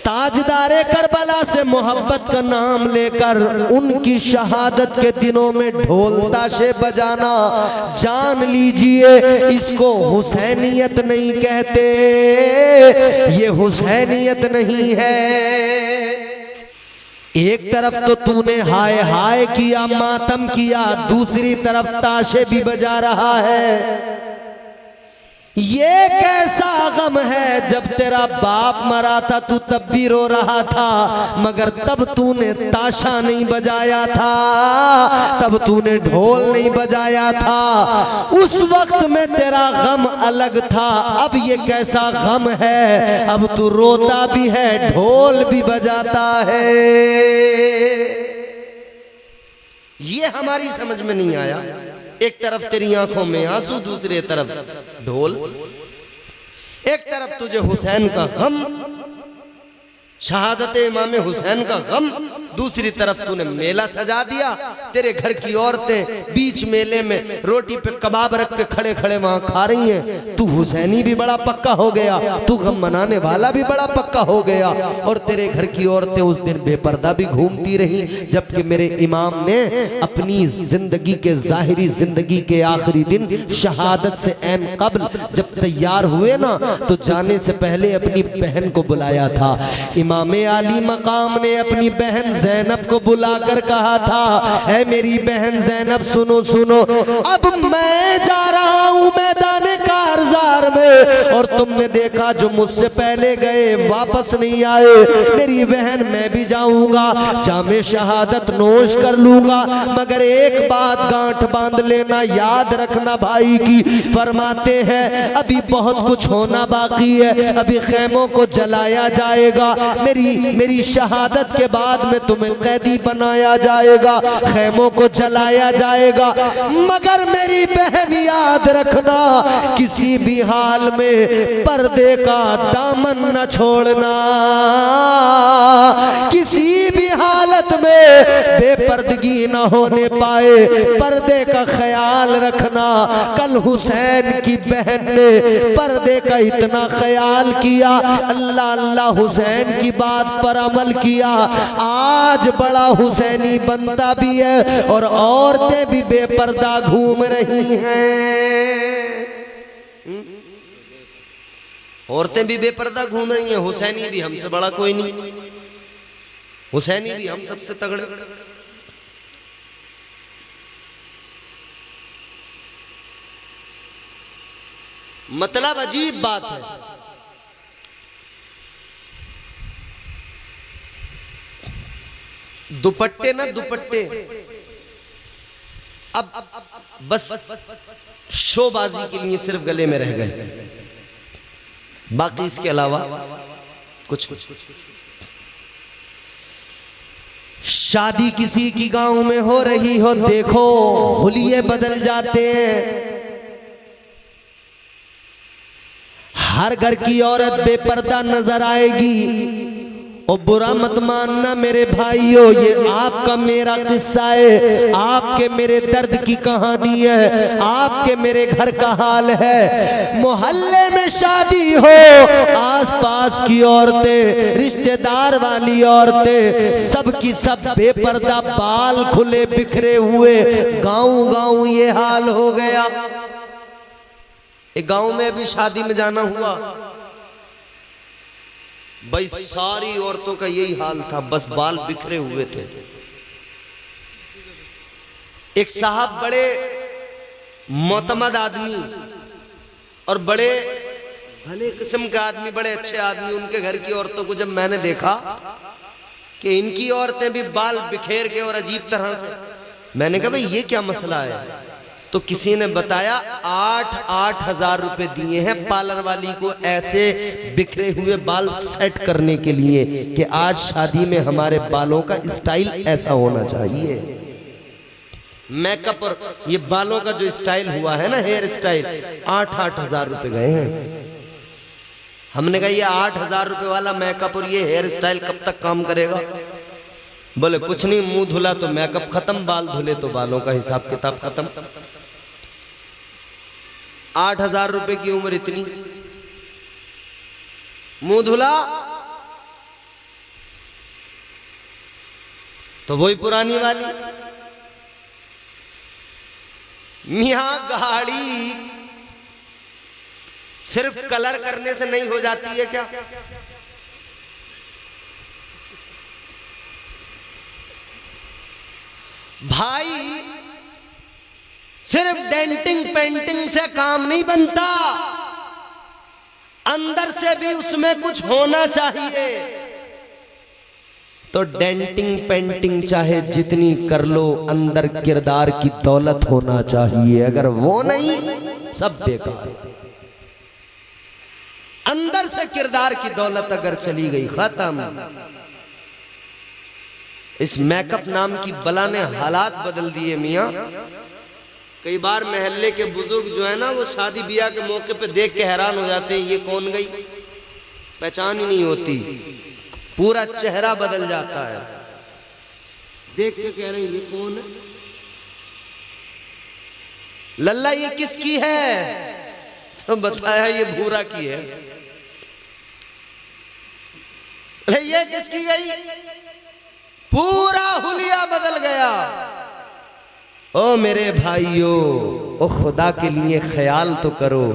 ताजदारे Karbala से मोहब्बत का नाम लेकर उनकी शहादत के दिनों में ढोल ताशे बजाना, जान लीजिए इसको हुसैनियत नहीं कहते, ये हुसैनियत नहीं है। एक तरफ तो तूने हाय हाय किया, मातम किया, दूसरी तरफ ताशे भी बजा रहा है। ये कैसा गम है, जब तेरा बाप मरा था तू तब भी रो रहा था, मगर तब तूने ताशा नहीं बजाया था, तब तूने ढोल नहीं बजाया था। उस वक्त में तेरा गम अलग था, अब ये कैसा गम है, अब तू रोता भी है, ढोल भी बजाता है। ये हमारी समझ में नहीं आया। एक तरफ तेरी आंखों में आंसू, दूसरे तरफ ढोल। एक तरफ तुझे हुसैन का गम, शहादत इमाम हुसैन का गम, दूसरी तरफ तूने मेला सजा दिया। तेरे घर की औरतें बीच मेले में रोटी पे कबाब रख के खड़े खड़े वहां खा रही हैं। तू हुसैनी भी बड़ा पक्का हो गया, तू गम मनाने वाला भी बड़ा पक्का हो गया, और तेरे घर की औरतें उस दिन बेपर्दा भी घूमती रही। जबकि मेरे इमाम ने अपनी जिंदगी के जाहिरी जिंदगी के आखिरी दिन शहादत से ऐन कबल जब तैयार हुए ना, तो जाने से पहले अपनी बहन को बुलाया था। इमाम आली मकाम ने अपनी बहन ज़ैनब को बुलाकर कहा था, ऐ मेरी बहन ज़ैनब सुनो सुनो, अब मैं जा रहा हूँ मैदान कारज़ार में, और तुमने देखा जो मुझसे पहले गए वापस नहीं आए, मेरी बहन मैं भी जाऊंगा, जामे शहादत नोश कर लूंगा, मगर एक बात गांठ बांध लेना, याद रखना भाई की। फरमाते हैं अभी बहुत कुछ होना बाकी है, अभी खैमों को जलाया जाएगा, मेरी शहादत के बाद में तुम्हें कैदी बनाया जाएगा, खैमों को जलाया जाएगा, मगर मेरी बहन याद रखना, किसी भी हाल में पर्दे का दामन न छोड़ना, किसी भी हालत में बेपर्दगी न होने पाए, पर्दे का ख्याल रखना। कल हुसैन की बहन ने पर्दे का इतना ख्याल किया, अल्लाह अल्लाह हुसैन की बात पर अमल किया, आज बड़ा हुसैनी बनता भी है, और औरतें भी बेपर्दा घूम रही हैं। औरतें भी बेपर्दा घूम रही हैं। हुसैनी भी हमसे बड़ा कोई नहीं, हुसैनी भी हम सबसे तगड़े। मतलब अजीब बात है, दुपट्टे ना दुपट्टे अब बस शोबाजी के लिए सिर्फ गले में रह गए, बाकी इसके अलावा कुछ। शादी किसी की गांव में हो रही हो, देखो हुलिये बदल जाते हैं। हर घर की औरत बेपर्दा नजर आएगी। और बुरा मत मानना मेरे भाइयों, ये आपका मेरा किस्सा है, आपके मेरे दर्द की कहानी है, आपके मेरे घर का हाल है। मोहल्ले में शादी हो, आसपास की औरतें, रिश्तेदार वाली औरतें, सब की सब बेपर्दा, बाल खुले बिखरे हुए, गांव गांव ये हाल हो गया। एक गांव में अभी शादी में जाना हुआ भाई, सारी औरतों का यही हाल था, बस बाल बिखरे हुए थे। एक साहब बड़े मोतमद आदमी और बड़े भले किस्म के आदमी, बड़े अच्छे आदमी, उनके घर की औरतों को जब मैंने देखा कि इनकी औरतें भी बाल बिखेर के और अजीब तरह से, मैंने कहा भाई ये क्या मसला है? तो किसी ने बताया 8-8 हजार रुपए दिए हैं पार्लर वाली को ऐसे बिखरे हुए बाल सेट करने के लिए कि आज शादी में हमारे बालों का स्टाइल ऐसा होना चाहिए। मेकअप और ये बालों का जो स्टाइल हुआ है ना, हेयर स्टाइल, 8-8 हजार रुपए गए हैं। हमने कहा ये 8 हजार रुपए वाला मेकअप और ये हेयर स्टाइल कब तक काम करेगा? बोले कुछ नहीं, मुंह धुला तो मेकअप खत्म, बाल धुले तो बालों का हिसाब किताब खत्म। 8 हजार रुपए की उम्र इतनी, मुंह धुला तो वही पुरानी वाली। मियां गाड़ी सिर्फ कलर करने से नहीं हो जाती है क्या? भाई सिर्फ डेंटिंग पेंटिंग से काम नहीं बनता, अंदर से भी उसमें कुछ होना चाहिए। तो डेंटिंग पेंटिंग चाहे जितनी कर लो, अंदर किरदार की दौलत होना चाहिए। अगर वो नहीं, सब बेकार। अंदर से किरदार की दौलत अगर चली गई, खत्म। इस मेकअप नाम की बला ने हालात बदल दिए मियां। कई बार महल्ले के बुजुर्ग जो है ना, वो शादी ब्याह के मौके पे देख के हैरान हो जाते हैं, ये कौन गई, पहचान ही नहीं होती, पूरा चेहरा बदल जाता है। देख के कह रहे हैं ये कौन है, लल्ला ये किसकी है? तो बताया ये भूरा की है। ये किसकी गई? पूरा हुलिया बदल गया। ओ मेरे भाइयों, ओ खुदा के लिए ख्याल तो करो।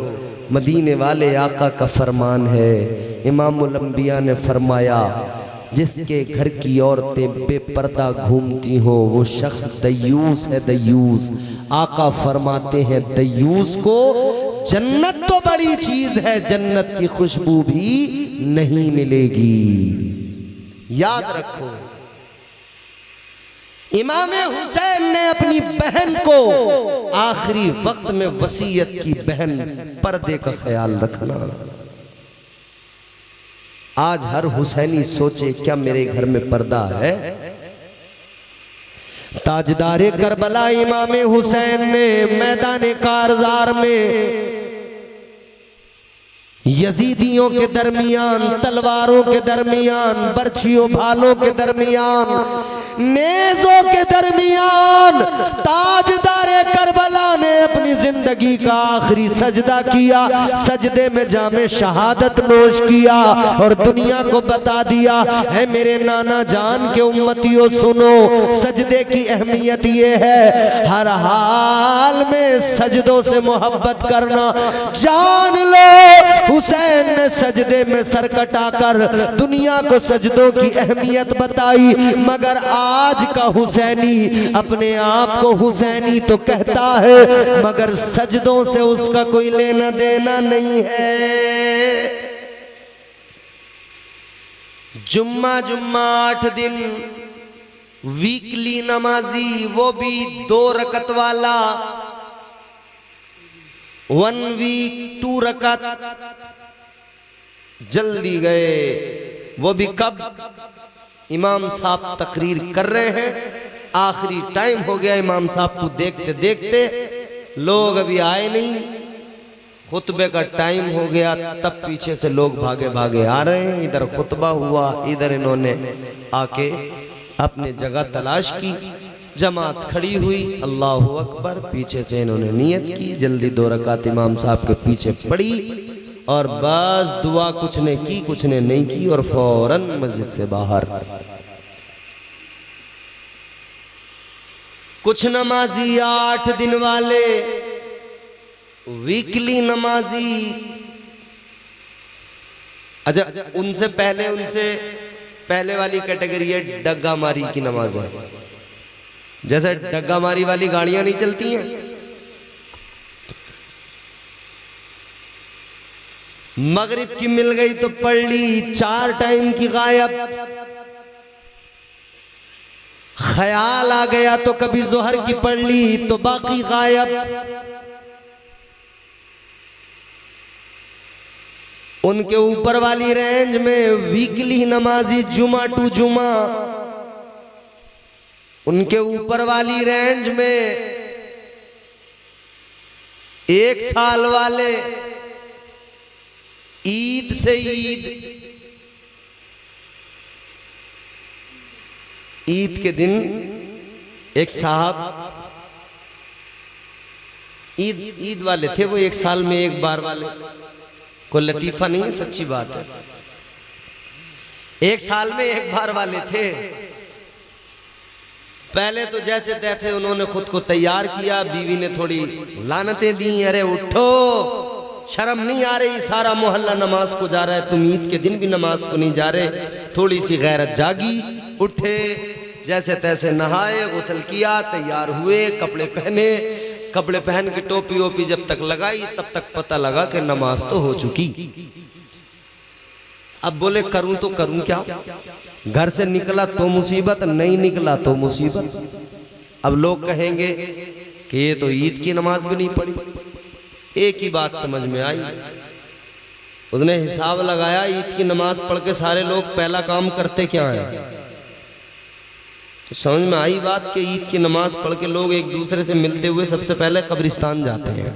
मदीने वाले आका का फरमान है, इमामुल अंबिया ने फरमाया, जिसके घर की औरतें बेपर्दा घूमती हो वो शख्स दयूस है, दयूस। आका फरमाते हैं दयूस को जन्नत तो बड़ी चीज है, जन्नत की खुशबू भी नहीं मिलेगी। याद रखो, इमाम हुसैन ने अपनी बहन को आखिरी वक्त में वसीयत की, बहन पर्दे का ख्याल रखना। आज हर हुसैनी सोचे क्या मेरे घर में पर्दा है? ताजदारे करबला इमाम हुसैन ने मैदान कारजार में यजीदियों के दरमियान, तलवारों के दरमियान, बर्छियों भालों के दरमियान, नेज़ों के दरमियान ताजदारे करबला ने अपनी जिंदगी का आखिरी सजदा किया। सजदे में जामे शहादत नोश किया और दुनिया को बता दिया है, मेरे नाना जान के उम्मतियों सुनो, सजदे की अहमियत ये है, हर हाल में सजदों से मोहब्बत करना। जान लो हुसैन ने सजदे में सर कटाकर दुनिया को सजदों की अहमियत बताई, मगर आज का हुसैनी अपने आप को हुसैनी तो कहता है, मगर सजदों से उसका कोई लेना देना नहीं है। जुम्मा 8 दिन, वीकली नमाजी, वो भी 2 रकत वाला, 1 वीक 2 रकत। जल्दी गए, वो भी कब? इमाम साहब तकरीर कर रहे हैं, आखिरी टाइम हो गया, इमाम साहब को देखते देखते लोग अभी आए नहीं, खुतबे का टाइम हो गया, तब पीछे से लोग भागे भागे आ रहे हैं। इधर खुतबा हुआ, इधर इन्होंने आके अपने जगह तलाश की, जमात खड़ी हुई, अल्लाह अकबर, पीछे से इन्होंने नियत की, जल्दी 2 रकात इमाम साहब के पीछे पड़ी और बस दुआ कुछ ने की, कुछ ने नहीं की, और फौरन मस्जिद से बाहर। कुछ नमाजी 8 दिन वाले, वीकली नमाजी, अच्छा उनसे पहले वाली कैटेगरी है डग्गा मारी की नमाज है। जैसे डग्गा मारी वाली गाड़ियां नहीं चलती हैं, मगरिब की मिल गई तो पढ़ ली, 4 टाइम की गायब, ख्याल आ गया तो कभी जोहर की पढ़ ली तो बाकी गायब। उनके ऊपर वाली रेंज में वीकली नमाजी जुमा टू जुमा, उनके ऊपर वाली रेंज में 1 साल वाले, ईद से ईद के दिन एक साहब ईद वाले थे, वो 1 साल में 1 बार वाले, कोई लतीफा नहीं है, सच्ची बात है, 1 साल में 1 बार वाले थे। पहले तो जैसे तैसे उन्होंने खुद को तैयार किया, बीवी ने थोड़ी लानतें दी, अरे उठो, शर्म नहीं आ रही, सारा मोहल्ला नमाज को जा रहा है, तुम ईद के दिन भी नमाज को नहीं जा रहे। थोड़ी सी गैरत जागी, उठे, जैसे तैसे नहाए, गुस्ल किया, तैयार हुए, कपड़े पहने, कपड़े पहन के टोपी ओपी जब तक लगाई तब तक पता लगा कि नमाज तो हो चुकी। अब बोले करूं तो करूं क्या, घर से निकला तो मुसीबत, नहीं निकला तो मुसीबत। अब लोग कहेंगे कि ये तो ईद की नमाज भी नहीं पढ़ी। एक ही बात समझ में आई, उसने हिसाब लगाया, ईद की नमाज पढ़ के सारे लोग पहला काम करते क्या है, तो समझ में आई बात कि ईद की नमाज पढ़ के लोग एक दूसरे से मिलते हुए सबसे पहले कब्रिस्तान जाते हैं।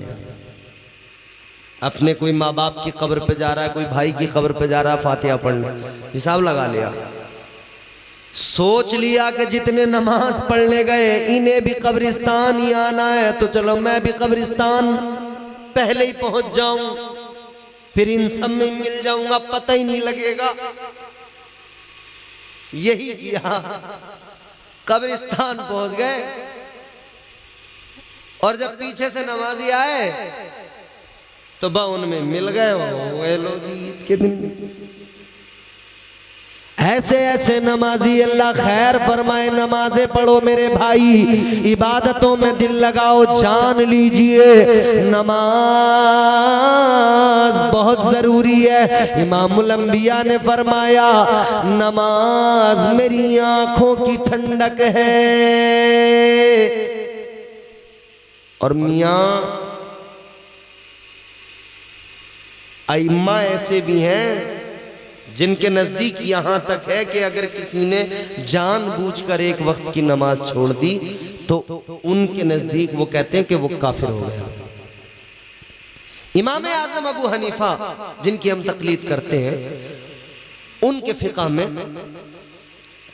अपने कोई माँ बाप की कब्र पे जा रहा है, कोई भाई की कब्र पे जा रहा है फातिहा पढ़ने, हिसाब लगा लिया, सोच लिया कि जितने नमाज पढ़ने गए इन्हें भी कब्रिस्तान ही आना है, तो चलो मैं भी कब्रिस्तान पहले ही पहुंच जाऊं, फिर इन सब में मिल जाऊंगा, पता ही नहीं लगेगा। यही किया, कब्रिस्तान पहुंच गए और जब पीछे से नमाजी आए तो उनमें मिल गए, वो लो जी ईद के दिन। ऐसे ऐसे नमाजी अल्लाह खैर फरमाए, नमाजें पढ़ो मेरे भाई, इबादतों में दिल लगाओ, जान लीजिए नमाज बहुत जरूरी है। इमामुल अंबिया ने फरमाया नमाज मेरी आंखों की ठंडक है। और मियां अइम्मा ऐसे भी हैं जिनके नजदीक यहां तक है कि अगर किसी ने जानबूझकर एक वक्त की नमाज छोड़ दी तो उनके नजदीक वो कहते हैं कि वो काफिर हो गया। इमाम आजम अबू हनीफा जिनकी हम तकलीद करते हैं, उनके फिक़ह में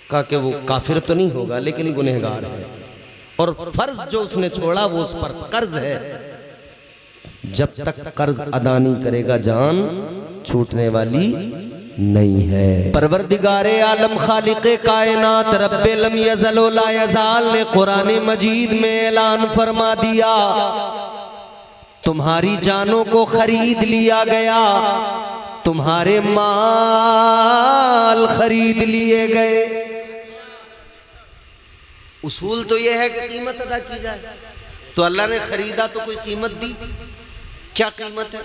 कहा कि वो काफिर तो नहीं होगा लेकिन गुनहगार है, और फर्ज जो उसने छोड़ा वो उस पर कर्ज है, जब तक कर्ज अदा नहीं करेगा जान छूटने वाली नहीं है। परवरदिगारे आलम खालिक़े कायनात रब्बे लम यज़ल व ला यज़ाल ने कुरान मजीद में ऐलान फरमा दिया, तुम्हारी जानों को खरीद लिया गया, तुम्हारे माल खरीद लिए गए। उसूल तो यह है कि कीमत अदा की जाए, तो अल्लाह ने खरीदा तो कोई कीमत दी, क्या कीमत है?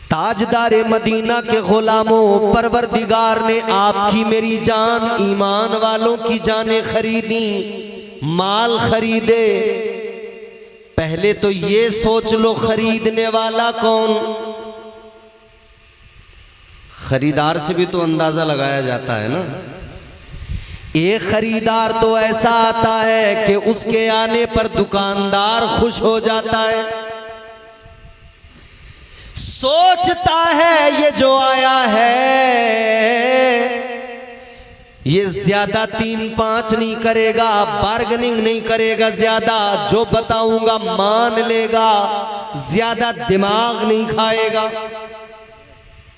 ताजदारे मदीना के गुलामों, परवरदिगार ने आपकी मेरी जान, ईमान वालों की जानें खरीदी, माल खरीदे। पहले तो ये सोच लो खरीदने वाला कौन? खरीदार से भी तो अंदाजा लगाया जाता है ना। एक खरीदार तो ऐसा आता है कि उसके आने पर दुकानदार खुश हो जाता है, सोचता है ये जो आया है ये ज्यादा 3-5 नहीं करेगा, बार्गेनिंग नहीं करेगा, ज्यादा जो बताऊंगा मान लेगा, ज्यादा दिमाग नहीं खाएगा,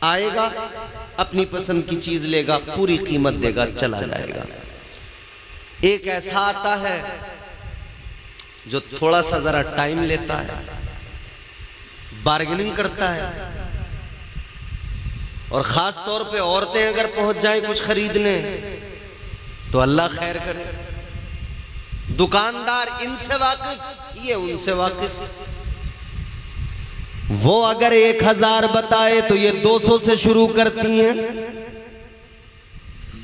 आएगा अपनी पसंद की चीज लेगा, पूरी कीमत देगा, चला जाएगा। एक ऐसा आता है जो थोड़ा सा जरा टाइम लेता है, बार्गेनिंग करता है, और खास तौर पे औरतें अगर पहुंच जाएं कुछ खरीदने तो अल्लाह खैर करे। दुकानदार इनसे वाकिफ, ये उनसे वाकिफ। वो अगर 1000 बताए तो ये 200 से शुरू करती हैं,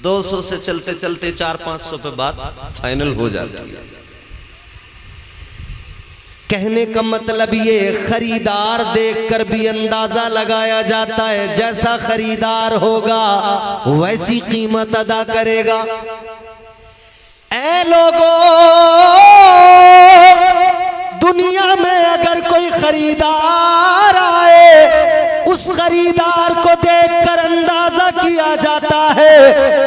200 से चलते चलते 400-500 पे बात फाइनल हो जाती है। कहने का मतलब ये खरीदार देखकर भी अंदाजा लगाया जाता है, जैसा खरीदार होगा वैसी कीमत अदा करेगा। ऐ लोगों, दुनिया में अगर कोई खरीदार आए उस खरीदार को देखकर अंदाजा किया जाता है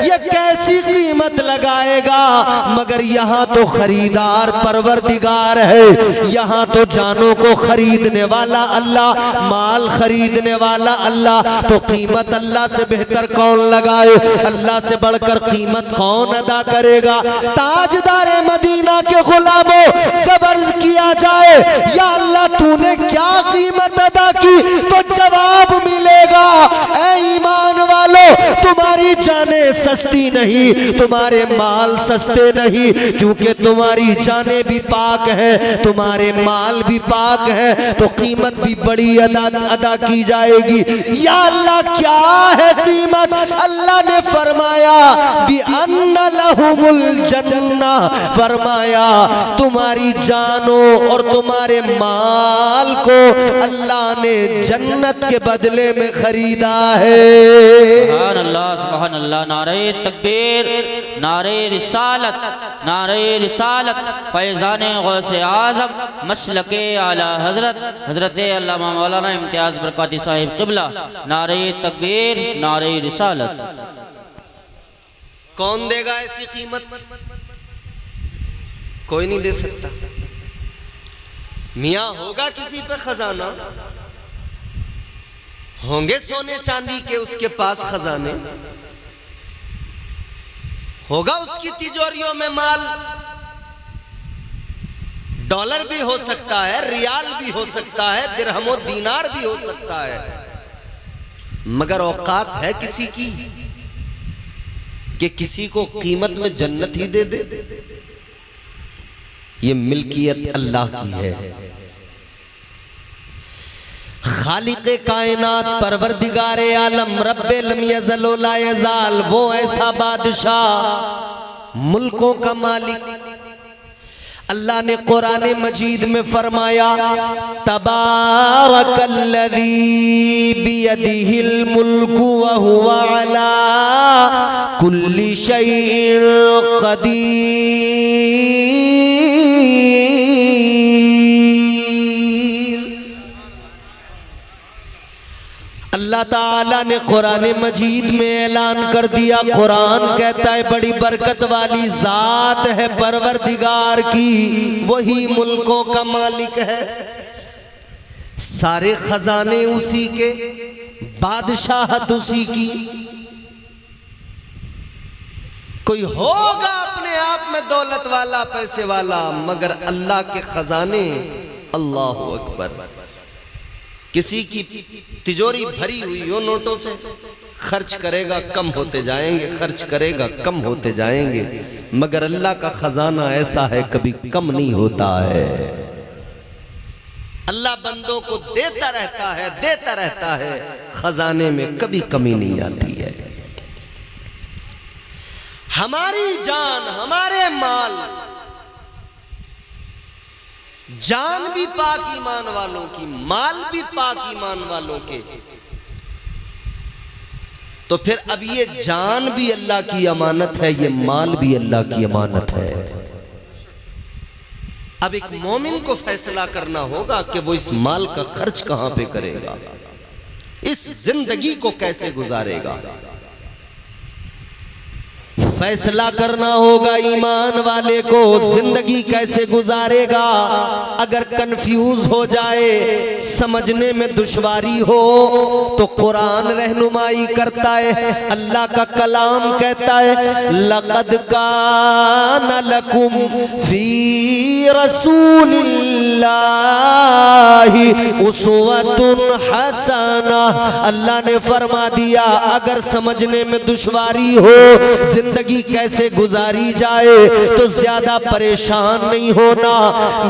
ये कैसी कीमत लगाएगा, मगर यहाँ तो खरीदार परवरदिगार है, यहाँ तो जानों को खरीदने वाला अल्लाह, माल खरीदने वाला अल्लाह, तो कीमत अल्लाह से बेहतर कौन लगाए, अल्लाह से बढ़कर कीमत कौन अदा करेगा। ताजदार मदीना के गुलामों, जब अर्ज किया जाए या अल्लाह तूने क्या कीमत अदा की, तो जवाब मिलेगा, ऐ ईमान वालों, तुम्हारी जाने सस्ती नहीं, तुम्हारे माल सस्ते नहीं, क्योंकि तुम्हारी जाने भी पाक है, तुम्हारे माल भी पाक है, तो कीमत भी बड़ी अदा की जाएगी। या अल्लाह क्या है कीमत? अल्लाह ने फरमाया बि अन्ना लहुमुल जन्ना, फरमाया तुम्हारी जानों और तुम्हारे माल को अल्लाह ने जन्नत के बदले में खरीदा है। सुभान अल्लाह, सुभान अल्लाह। नारे तकबीर, नारे रिसालत, नारे रिसालत, फैज़ाने गौसे आज़म मसलके आला हजरत हजरत अल्लामा मौलाना इम्तियाज़ बरकाती साहिब क़िबला। नारे तकबीर, नारे रिसालत। कौन देगा ऐसी कीमत? कोई नहीं दे सकता। मियाँ होगा किसी पे खजाना, होंगे सोने चांदी के उसके पास खजाने, होगा उसकी तिजोरियों में माल, डॉलर भी हो सकता है, रियाल भी हो सकता है, दिरहमो दीनार भी हो सकता है, मगर औकात है किसी की कि किसी को कीमत में जन्नत ही दे दे। ये मिल्कियत अल्लाह की है। खालिक़े कायनात परवरदिगारे आलम रब्बे लम यज़ल व ला यज़ाल, वो ऐसा बादशाह, मुल्कों का मालिक। अल्लाह ने कुरान मजीद में फरमाया तबारकल्लज़ी बियदिहिल मुल्कु व हुवा अला कुल्ली शैइन क़दीर। अल्लाह ताला ने कुरान मजीद में ऐलान कर दिया, कुरान कहता है बड़ी बरकत वाली जात है परवरदिगार की, वही मुल्कों का मालिक है, सारे खजाने उसी के, बादशाहत उसी की। कोई होगा अपने आप में दौलत वाला, पैसे वाला, मगर अल्लाह के खजाने, अल्लाहु अकबर। किसी की तिजोरी भरी हुई हो नोटों से, खर्च करेगा कम होते जाएंगे, खर्च करेगा कम होते जाएंगे, मगर अल्लाह का खजाना ऐसा है कभी कम नहीं होता है। अल्लाह बंदों को देता रहता है, देता रहता है, खजाने में कभी कमी नहीं आती है। हमारी जान, हमारे माल, जान भी पाक ईमान वालों की, माल भी पाक ईमान वालों के, तो फिर अब ये जान भी अल्लाह की अमानत है, ये माल भी अल्लाह की अमानत है। अब एक मोमिन को फैसला करना होगा कि वो इस माल का खर्च कहां पे करेगा, इस जिंदगी को कैसे गुजारेगा। फैसला करना होगा ईमान वाले को, जिंदगी कैसे गुजारेगा। अगर कंफ्यूज हो जाए, समझने में दुश्वारी हो, तो कुरान रहनुमाई करता है। अल्लाह का कलाम कहता है लक़द कान लकुम फी रसूलिल्लाहि उस्वतुन हसना। अल्लाह ने फरमा दिया अगर समझने में दुश्वारी हो, जिंदगी कैसे गुजारी जाए, तो ज्यादा परेशान नहीं होना।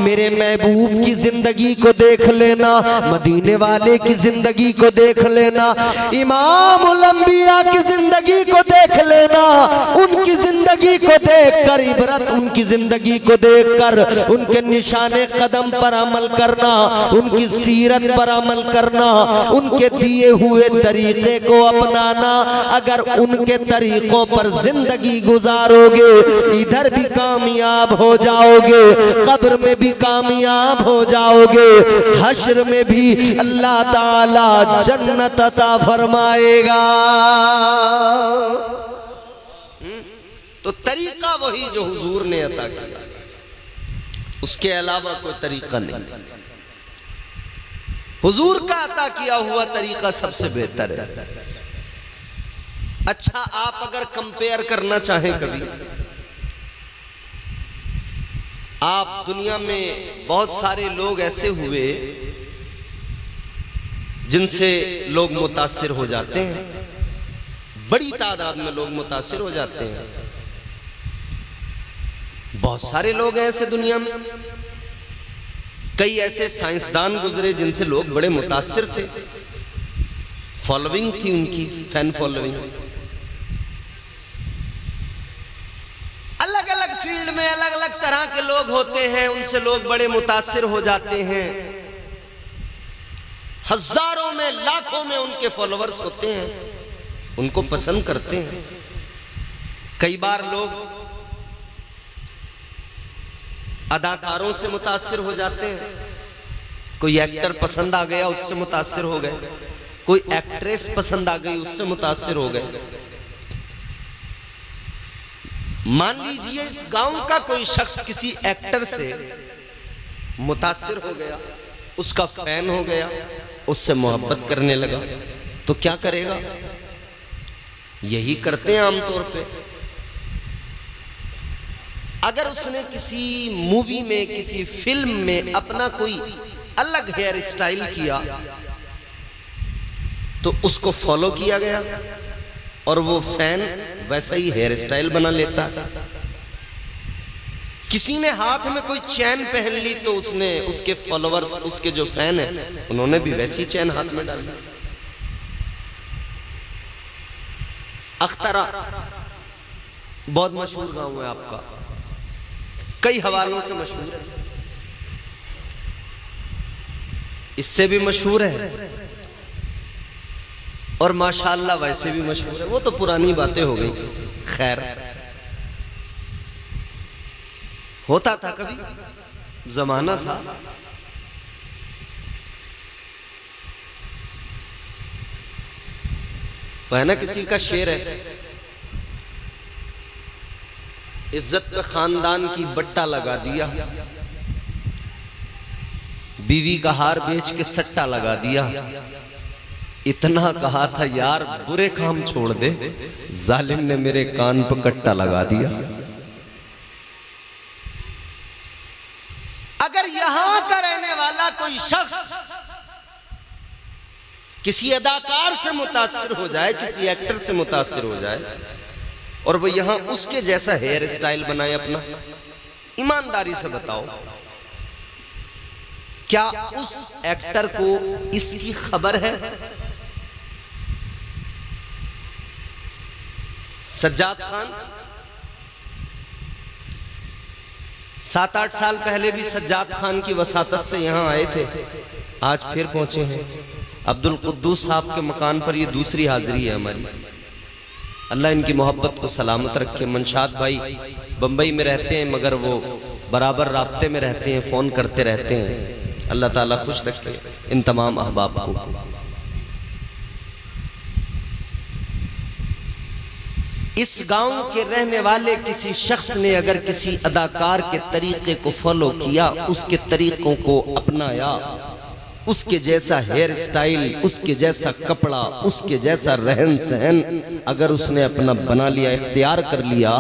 मेरे महबूब की जिंदगी को देख लेना, मदीने वाले की जिंदगी को देख लेना, इमामुल अंबिया की जिंदगी को देख लेना। लेना। उनकी जिंदगी को देखकर इबरत, उनकी जिंदगी को देखकर उनके निशाने कदम पर अमल करना, उनकी सीरत पर अमल करना, उनके दिए हुए तरीके को अपनाना। अगर उनके तरीकों पर जिंदगी गुजारोगे इधर भी कामयाब हो जाओगे, कब्र में भी कामयाब हो जाओगे, हश्र में भी अल्लाह ताला जन्नत अता फरमाएगा। तो तरीका वही जो हुजूर ने अता किया, उसके अलावा कोई तरीका नहीं। हुजूर का अता किया हुआ तरीका सबसे बेहतर है। अच्छा, आप अगर कंपेयर करना चाहें कभी, आप दुनिया में बहुत सारे लोग ऐसे हुए जिनसे लोग मुतासिर हो जाते हैं, बड़ी तादाद में लोग मुतासिर हो जाते हैं। बहुत सारे लोग हैं ऐसे दुनिया में। कई ऐसे साइंसदान गुजरे जिनसे लोग बड़े मुतासिर थे, फॉलोइंग थी उनकी, फैन फॉलोइंग। अलग अलग फील्ड में अलग अलग तरह के लोग होते हैं, उनसे लोग बड़े मुतासिर हो जाते हैं। हजारों में लाखों में उनके फॉलोअर्स होते हैं, उनको पसंद करते हैं। कई बार लोग अदाकारों से मुतासिर हो जाते हैं। कोई एक्टर पसंद आ गया, उससे मुतासिर हो गए। कोई एक्ट्रेस पसंद आ गई, उससे मुतासिर हो गए। मान लीजिए इस गांव का कोई शख्स किसी एक्टर से मुतासिर हो गया, उसका फैन हो गया, उससे मोहब्बत करने लगा, तो क्या करेगा? यही करते हैं आमतौर पे। अगर उसने किसी मूवी में, किसी फिल्म में अपना कोई अलग हेयर स्टाइल किया तो उसको फॉलो किया गया और वो फैन वैसा ही हेयर स्टाइल बना लेता। किसी ने हाथ में कोई चैन पहन ली तो उसने, उसके फॉलोअर्स, उसके जो फैन हैं, उन्होंने भी वैसी चैन हाथ में डाल दी। अख्तरा बहुत मशहूर गांव है आपका, कई हवालों से मशहूर है। इससे भी मशहूर है और माशाअल्लाह वैसे भी मशहूर है। वो तो पुरानी बातें हो गई। खैर, होता था कभी, जमाना था। वह ना किसी का शेर है, इज्जत पे खानदान की बट्टा लगा दिया, बीवी का हार बेच के सट्टा लगा दिया। इतना कहा था यार बुरे काम छोड़ दे, जालिम ने मेरे कान पर कट्टा लगा दिया। अगर यहां का रहने वाला कोई शख्स किसी अदाकार से मुतासिर हो जाए, किसी एक्टर से मुतासिर हो जाए और वो यहां उसके जैसा हेयर स्टाइल बनाए अपना, ईमानदारी से बताओ क्या उस एक्टर को इसकी खबर है? सज्जाद खान 7-8 साल पहले भी सज्जाद खान की वसातत से यहां आए थे, आज फिर पहुंचे हैं। अब्दुल कुद्दूस साहब के मकान पर ये दूसरी हाजिरी है हमारी। अल्लाह इनकी मोहब्बत को सलामत रखे। मंशाद भाई बंबई में रहते हैं मगर वो बराबर राब्ते में रहते हैं, फ़ोन करते रहते हैं। अल्लाह ताला खुश रखे इन तमाम अहबाब को। इस गांव के रहने वाले किसी शख्स ने अगर किसी अदाकार के तरीके को फॉलो किया, उसके तरीकों को अपनाया, उसके जैसा हेयर स्टाइल, उसके जैसा कपड़ा, उसके जैसा रहन सहन अगर उसने अपना बना लिया, इख्तियार कर लिया,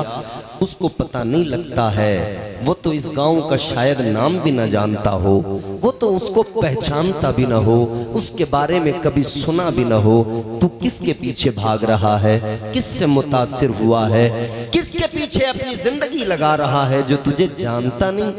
उसको पता नहीं लगता है। वो तो इस गांव का शायद नाम भी ना जानता हो, वो तो उसको पहचानता भी ना हो, उसके बारे में कभी सुना भी ना हो। तू किसके पीछे भाग रहा है? किससे मुतासिर हुआ है? किसके पीछे अपनी जिंदगी लगा रहा है जो तुझे जानता नहीं,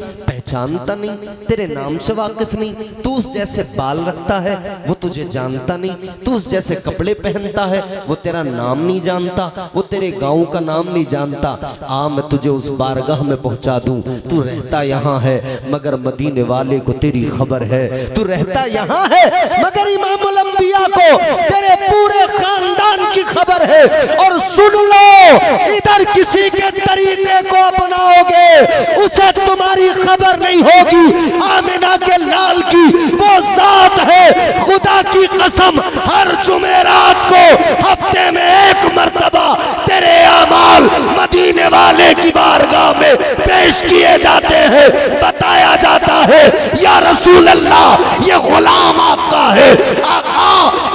पहचानता नहीं, तेरे नाम से वाकिफ नहीं। तू उस जैसे बाल रखता है वो तुझे जानता नहीं, तू उस जैसे कपड़े पहनता है वो तेरा नाम नहीं जानता, वो तेरे गांव का नाम नहीं जानता। आ मैं तुझे उस बारगाह में पहुंचा दूं। तू रहता यहाँ है मगर मदीने वाले को तेरी खबर है। तू रहता यहाँ है मगर इमामुल अंबिया को तेरे पूरे खानदान की खबर है। और सुन लो, इधर किसी के तरीके को अपनाओगे उसे तुम्हारी खबर नहीं होगी। आमिना के लाल की वो जात है, खुदा की कसम हर जुमेरात को हफ्ते में एक मर्तबा तेरे अमाल मदीने वाले की बारगाह में पेश किए जाते हैं। बताया जाता है या रसूल अल्लाह ये गुलाम आपका है, आका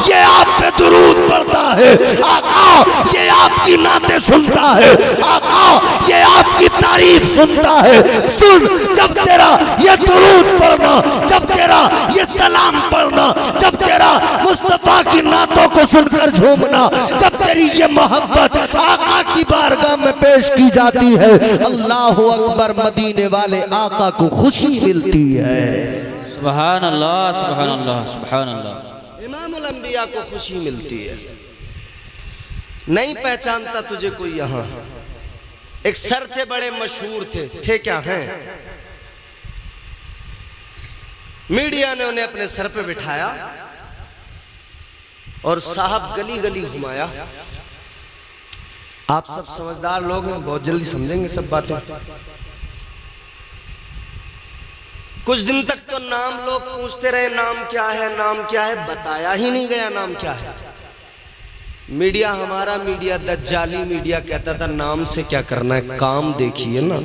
ये आप पे दुरूद पढ़ता है, आका ये आपकी नाते सुनता है, आका ये आपकी तारीफ सुनता है। सुन, जब तेरा ये दुरूद पढ़ना, जब तेरा ये सलाम पढ़ना, जब तेरा मुस्तफा की नातों को सुनकर झूमना, जब तेरी ये मोहब्बत आका की बारगाह में पेश की जाती है, अल्लाह अकबर, मदीने वाले आका को खुशी मिलती है। सुभान अल्लाह, सुभान अल्लाह, सुभान अल्लाह। इमामुल अंबिया को खुशी मिलती है। नहीं पहचानता तुझे कोई यहाँ। एक सर थे, बड़े मशहूर थे क्या हैं? मीडिया ने उन्हें अपने सर पे बिठाया और साहब गली गली घुमाया। आप सब समझदार लोग हैं, बहुत जल्दी समझेंगे सब बातें। कुछ दिन तक तो नाम लोग पूछते रहे, नाम क्या है, नाम क्या है, बताया ही नहीं गया नाम क्या है। मीडिया, हमारा मीडिया दज्जाली मीडिया कहता था नाम से क्या करना है, काम देखिए ना।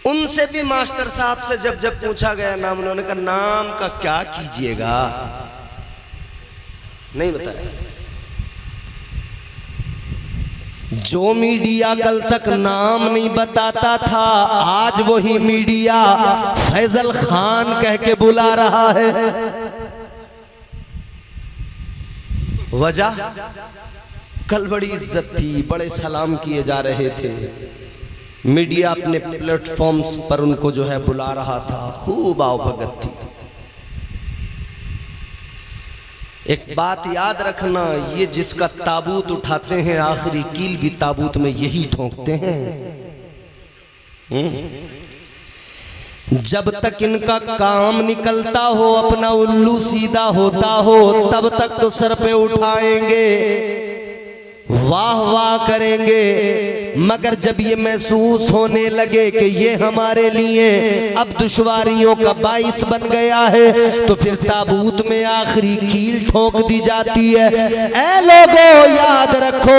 उनसे भी मास्टर साहब से जब जब पूछा गया नाम, उन्होंने कहा नाम का क्या कीजिएगा, नहीं बताया। जो मीडिया कल तक नाम नहीं बताता था, आज वही मीडिया फैजल खान कह के बुला रहा है। वजह, कल बड़ी इज्जत थी, बड़े सलाम किए जा रहे थे, मीडिया अपने प्लेटफॉर्म्स पर उनको जो है बुला रहा था, खूब आवभगत थी। एक बात याद रखना, ये जिसका ताबूत उठाते हैं आखिरी कील भी ताबूत में यही ठोंकते हैं। जब तक इनका काम निकलता हो, अपना उल्लू सीधा होता हो, तब तक तो सर पे उठाएंगे, वाह वाह करेंगे। मगर जब ये महसूस होने लगे कि ये हमारे लिए अब दुश्वारियों का बाइस बन गया है, तो फिर ताबूत में आखिरी कील ठोक दी जाती है। ऐ लोगों, याद रखो,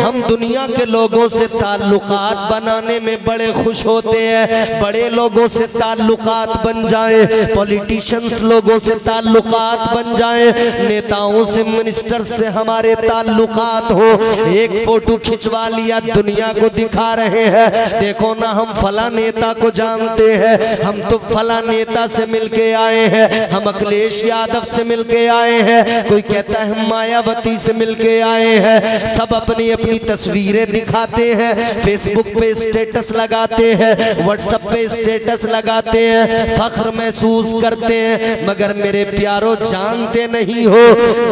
हम दुनिया के लोगों से ताल्लुकात बनाने में बड़े खुश होते हैं। बड़े लोगों से ताल्लुकात बन जाए, पॉलिटिशियंस लोगों से ताल्लुकात बन जाए, नेताओं से, मिनिस्टर से हमारे ताल्लुकात हो। एक फोटो खिंचवा लिया, दुनिया को दिखा रहे हैं, देखो ना हम फला नेता को जानते हैं, हम तो फला नेता से मिलके आए हैं, हम अखिलेश यादव से मिलके आए हैं, कोई कहता है मायावती से मिलके आए हैं। सब अपनी अपनी तस्वीरें दिखाते हैं, फेसबुक पे स्टेटस लगाते हैं, व्हाट्सएप पे स्टेटस लगाते हैं, फख्र महसूस करते हैं। मगर मेरे प्यारों, जानते नहीं हो,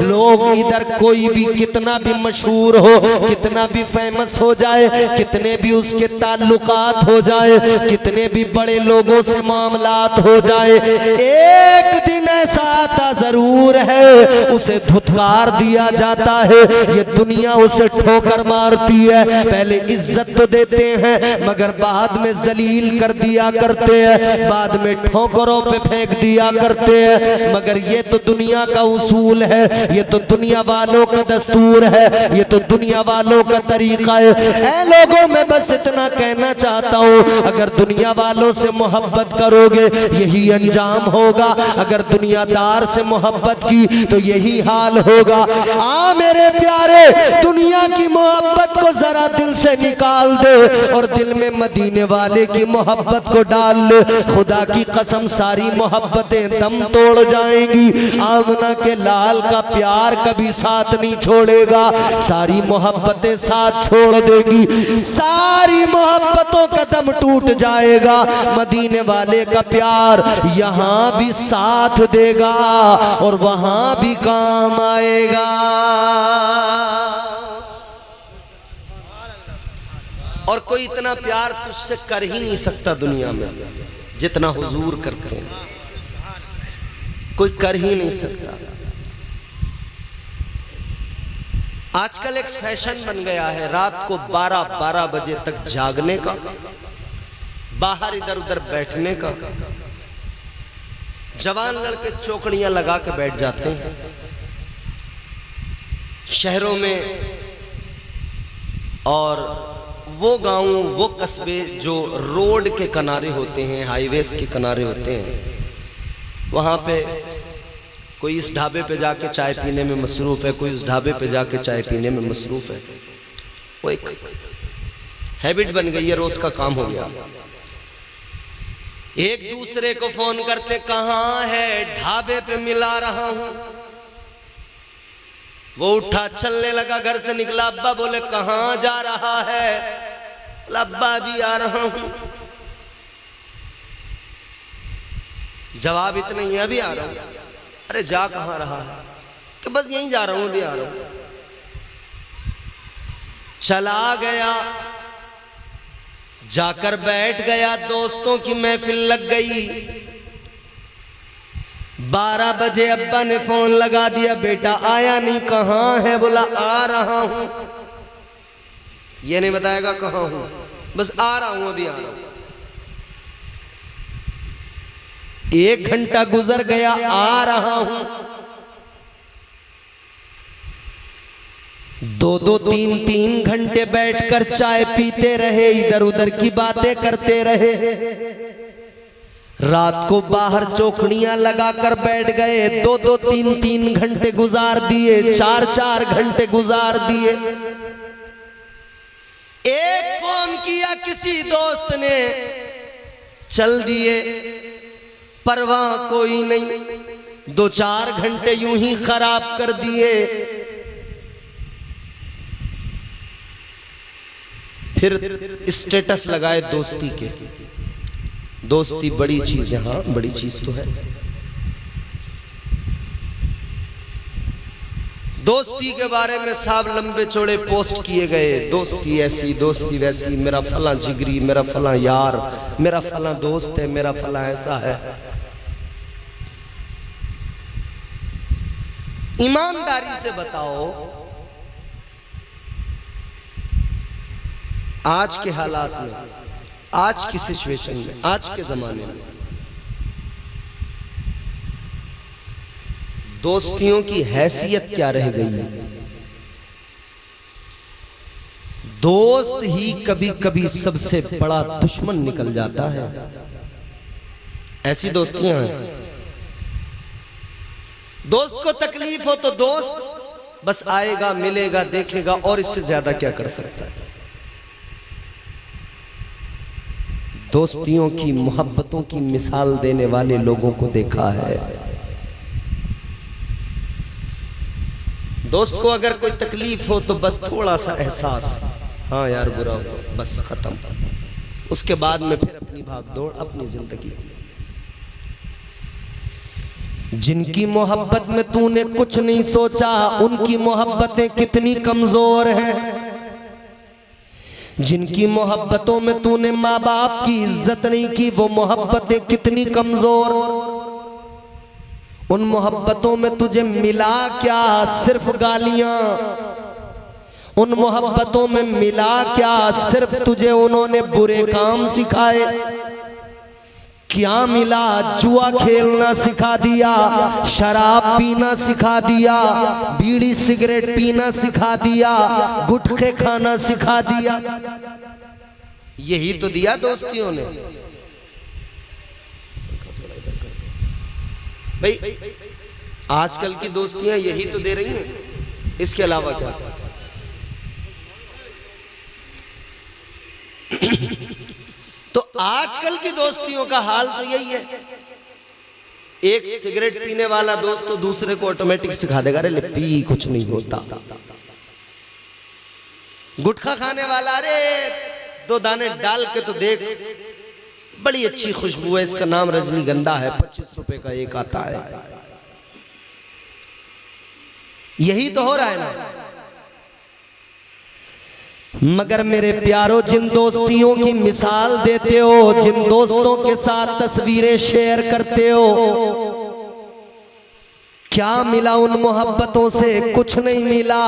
लोग इधर कोई भी कितना भी मशहूर हो, कितना भी फेमस हो जाए, कितने भी उसके ताल्लुकात हो जाए, कितने भी बड़े लोगों से मामलात हो जाए, एक दिन ऐसा आता जरूर है, उसे धुतकार दिया जाता है। ये दुनिया उसे ठोकर मारती है। पहले इज्जत तो देते हैं, मगर बाद में जलील कर दिया करते हैं, बाद में ठोकरों पे फेंक दिया करते हैं। मगर ये तो दुनिया का उसूल है, ये तो दुनिया वालों का दस्तूर है, ये तो दुनिया वालों का तरीका है। ऐ लोगों, मैं बस इतना कहना चाहता हूँ, अगर दुनिया वालों से मोहब्बत करोगे यही अंजाम होगा, अगर दुनियादार से मोहब्बत की तो यही हाल होगा। आ मेरे प्यारे, दुनिया की मोहब्बत को जरा दिल से निकाल दे और दिल में मदीने वाले की मोहब्बत को डाल ले। खुदा की कसम, सारी मोहब्बतें दम तोड़ जाएंगी। आमना के लाल का प्यार कभी साथ नहीं छोड़ेगा। सारी मोहब्बत मोहब्बतें साथ छोड़ देगी, सारी मोहब्बतों का दम टूट जाएगा। मदीने वाले का प्यार यहाँ भी साथ देगा और वहां भी काम आएगा। और कोई इतना प्यार तुझसे कर ही नहीं सकता दुनिया में जितना हुजूर करते हैं, कोई कर ही नहीं सकता। आजकल एक फैशन बन गया है रात को 12-12 बजे तक जागने का, बाहर इधर उधर बैठने का। जवान लड़के चौकड़ियां लगा के बैठ जाते हैं शहरों में, और वो गांव वो कस्बे जो रोड के किनारे होते हैं, हाईवेज के किनारे होते हैं, वहाँ पे कोई इस ढाबे पे जाके चाय पीने में मसरूफ़ है, कोई उस ढाबे पे जाके चाय पीने में मसरूफ़ है। वो एक हैबिट बन गई है, रोज का काम हो गया। एक दूसरे को फोन करते, कहाँ है? ढाबे पे मिला रहा हूं। वो उठा चलने लगा, घर से निकला, अब्बा बोले कहाँ जा रहा है? अब्बा भी आ रहा हूं। जवाब इतना ही, अभी आ रहा हूं। अरे जा कहाँ रहा है? कि बस यहीं जा रहा हूं, अभी आ रहा हूं। चला गया, जाकर बैठ गया, दोस्तों की महफिल लग गई। 12 बजे अब्बा ने फोन लगा दिया, बेटा आया नहीं, कहाँ है? बोला आ रहा हूं। ये नहीं बताएगा कहाँ हूं, बस आ रहा हूं, अभी आ रहा हूं। 1 घंटा गुजर गया, आ रहा हूं। 2-2, 3-3 घंटे बैठकर चाय पीते रहे, इधर उधर की बातें करते रहे। रात को बाहर चौकड़ियां लगाकर बैठ गए, 2-2, 3-3 घंटे गुजार दिए, 4-4 घंटे गुजार दिए। एक फोन किया किसी दोस्त ने, चल दिए, परवाह कोई नहीं। 2-4 घंटे यूं ही खराब कर दिए। फिर स्टेटस लगाए दोस्ती के। दोस्ती बड़ी चीज है, हाँ बड़ी चीज तो है। दोस्ती के बारे में साहब लंबे चौड़े पोस्ट किए गए, दोस्ती ऐसी दोस्ती वैसी, मेरा फला जिगरी, मेरा फला यार, मेरा फला दोस्त है, मेरा फला ऐसा है। ईमानदारी से बताओ, आज के हालात में, आज की सिचुएशन में, आज के जमाने में दोस्तियों की हैसियत क्या रह गई है? दोस्त ही कभी कभी सबसे बड़ा दुश्मन निकल जाता है। ऐसी दोस्तियां हैं। दोस्त को तकलीफ हो तो दोस्त बस आएगा, मिलेगा, देखेगा, और इससे ज्यादा क्या कर सकता है? दोस्तियों की, मोहब्बतों की मिसाल देने वाले लोगों को देखा है। दोस्त को अगर कोई तकलीफ हो तो बस थोड़ा सा एहसास, हाँ यार बुरा हो, बस खत्म। उसके बाद में फिर अपनी भागदौड़, अपनी जिंदगी। जिनकी मोहब्बत में तूने कुछ नहीं सोचा, उनकी मोहब्बतें कितनी कमजोर हैं। जिनकी मोहब्बतों में तूने माँ बाप की इज्जत नहीं की, वो मोहब्बतें कितनी कमजोर। उन मोहब्बतों में तुझे मिला क्या? सिर्फ गालियां। उन मोहब्बतों में मिला क्या? सिर्फ तुझे उन्होंने बुरे काम सिखाए। क्या मिला? जुआ खेलना सिखा दिया, शराब पीना सिखा दिया, बीड़ी सिगरेट पीना सिखा दिया, गुटखे खाना सिखा दिया। यही तो दिया दोस्तियों ने। भाई आजकल की दोस्तियां यही तो दे रही हैं, इसके अलावा क्या? तो आजकल की दोस्तियों का हाल तो यही है। एक सिगरेट पीने वाला दोस्त तो दूसरे को ऑटोमेटिक सिखा देगा, अरे ले पी, कुछ नहीं होता। गुटखा खाने वाला, अरे 2 दाने डाल के तो देख, बड़ी अच्छी खुशबू है, इसका नाम रजनीगंधा है, 25 रुपए का एक आता है। यही तो हो रहा है ना। मगर मेरे प्यारो, जिन दोस्तियों की मिसाल देते हो, जिन दोस्तों के साथ तस्वीरें शेयर करते हो, क्या मिला उन मोहब्बतों से? कुछ नहीं मिला।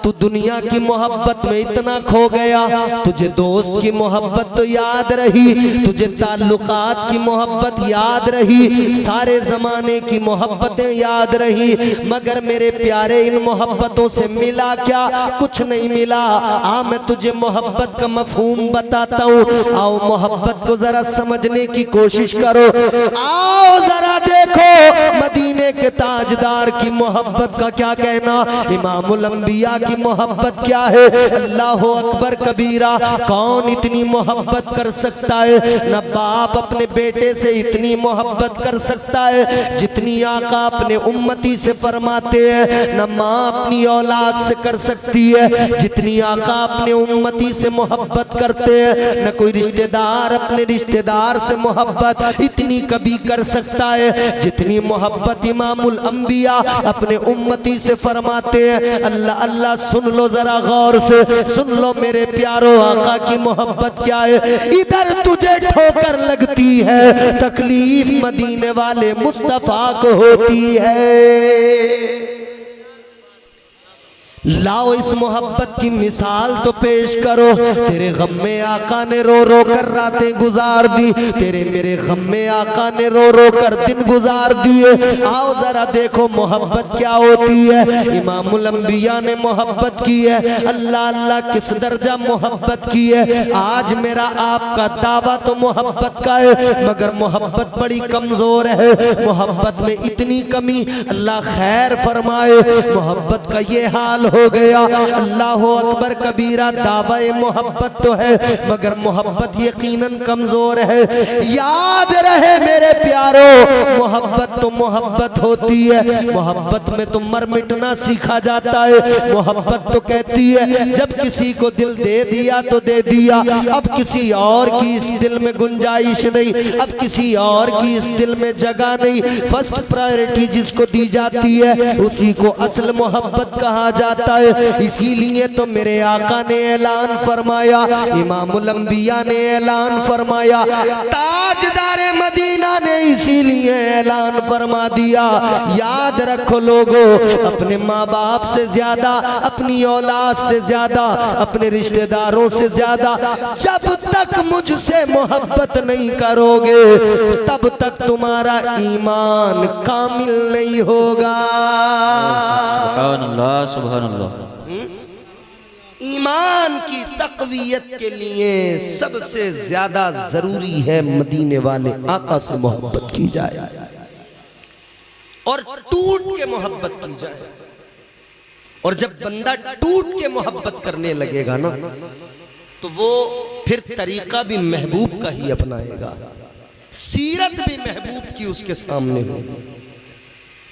तू दुनिया की मोहब्बत में इतना खो गया, तुझे दोस्त की मोहब्बत तो याद रही, तुझे ताल्लुकात की मोहब्बत याद रही, सारे जमाने की मोहब्बतें याद रही, मगर मेरे प्यारे इन मोहब्बतों से मिला क्या? कुछ नहीं मिला। आ मैं तुझे मोहब्बत का मफहूम बताता हूँ। आओ मोहब्बत को जरा समझने की कोशिश करो। आओ जरा देखो मदीने के ताजदार की मोहब्बत का क्या कहना, इमामुल अंबिया की मोहब्बत क्या है। अल्लाह अकबर कबीरा, कौन इतनी मोहब्बत कर सकता है? न बाप अपने बेटे से इतनी मोहब्बत कर सकता है जितनी आका अपने उम्मती से फरमाते हैं, न माँ अपनी औलाद से कर सकती है जितनी आका अपने उम्मती से मोहब्बत करते हैं, न कोई रिश्तेदार अपने रिश्तेदार से मोहब्बत इतनी कभी कर सकता है जितनी मोहब्बत इमामुल अंबिया अपने उम्मती से फरमाते हैं। अल्लाह अल्लाह, सुन लो जरा गौर से, सुन लो मेरे प्यारो, आका की मोहब्बत क्या है। इधर तुझे ठोकर लगती है, तकलीफ मदीने वाले मुस्तफा को होती है। लाओ इस मोहब्बत की मिसाल तो पेश करो। तेरे गम में आका ने रो रो कर रातें गुजार दी, तेरे मेरे गम में आका ने रो रो कर दिन गुजार दिए। आओ जरा देखो मोहब्बत क्या होती है। इमामुल अंबिया ने मोहब्बत की है, अल्लाह अल्लाह किस दर्जा मोहब्बत की है। आज मेरा आपका दावा तो मोहब्बत का है, मगर मोहब्बत बड़ी कमजोर है, मोहब्बत में इतनी कमी। अल्लाह खैर फरमाए, मोहब्बत का ये हाल हो गया। अल्लाह अकबर कबीरा, दावा मोहब्बत तो है मगर मोहब्बत यकीनन कमजोर है। याद रहे मेरे प्यारो, मोहब्बत तो मोहब्बत होती है, मोहब्बत में तो मर मिटना सीखा जाता है। मोहब्बत तो कहती है जब किसी को दिल दे दिया तो दे दिया, अब किसी और की इस दिल में गुंजाइश नहीं, अब किसी और की इस दिल में जगह नहीं। फर्स्ट प्रायोरिटी जिसको दी जाती है उसी को असल मोहब्बत कहा जाता है। इसीलिए तो मेरे आका ने ऐलान फरमाया, इमामुल अंबिया ने ऐलान फरमाया, ताजदारे मदीना ने इसीलिए ऐलान फरमा दिया, याद रखो लोगों, अपने माँ बाप से ज्यादा, अपनी औलाद से ज्यादा, अपने रिश्तेदारों से ज्यादा जब तक मुझसे मोहब्बत नहीं करोगे तब तक तुम्हारा ईमान कामिल नहीं होगा। सुभान अल्लाह, सुभान अल्लाह। ईमान की तकवीयत के लिए सबसे ज्यादा जरूरी है मदीने वाले आका से मोहब्बत की जाए और टूट के मोहब्बत की जाए। और जब बंदा टूट के मोहब्बत करने लगेगा ना तो वो फिर तरीका भी महबूब का ही अपनाएगा, सीरत भी महबूब की उसके सामने होगी,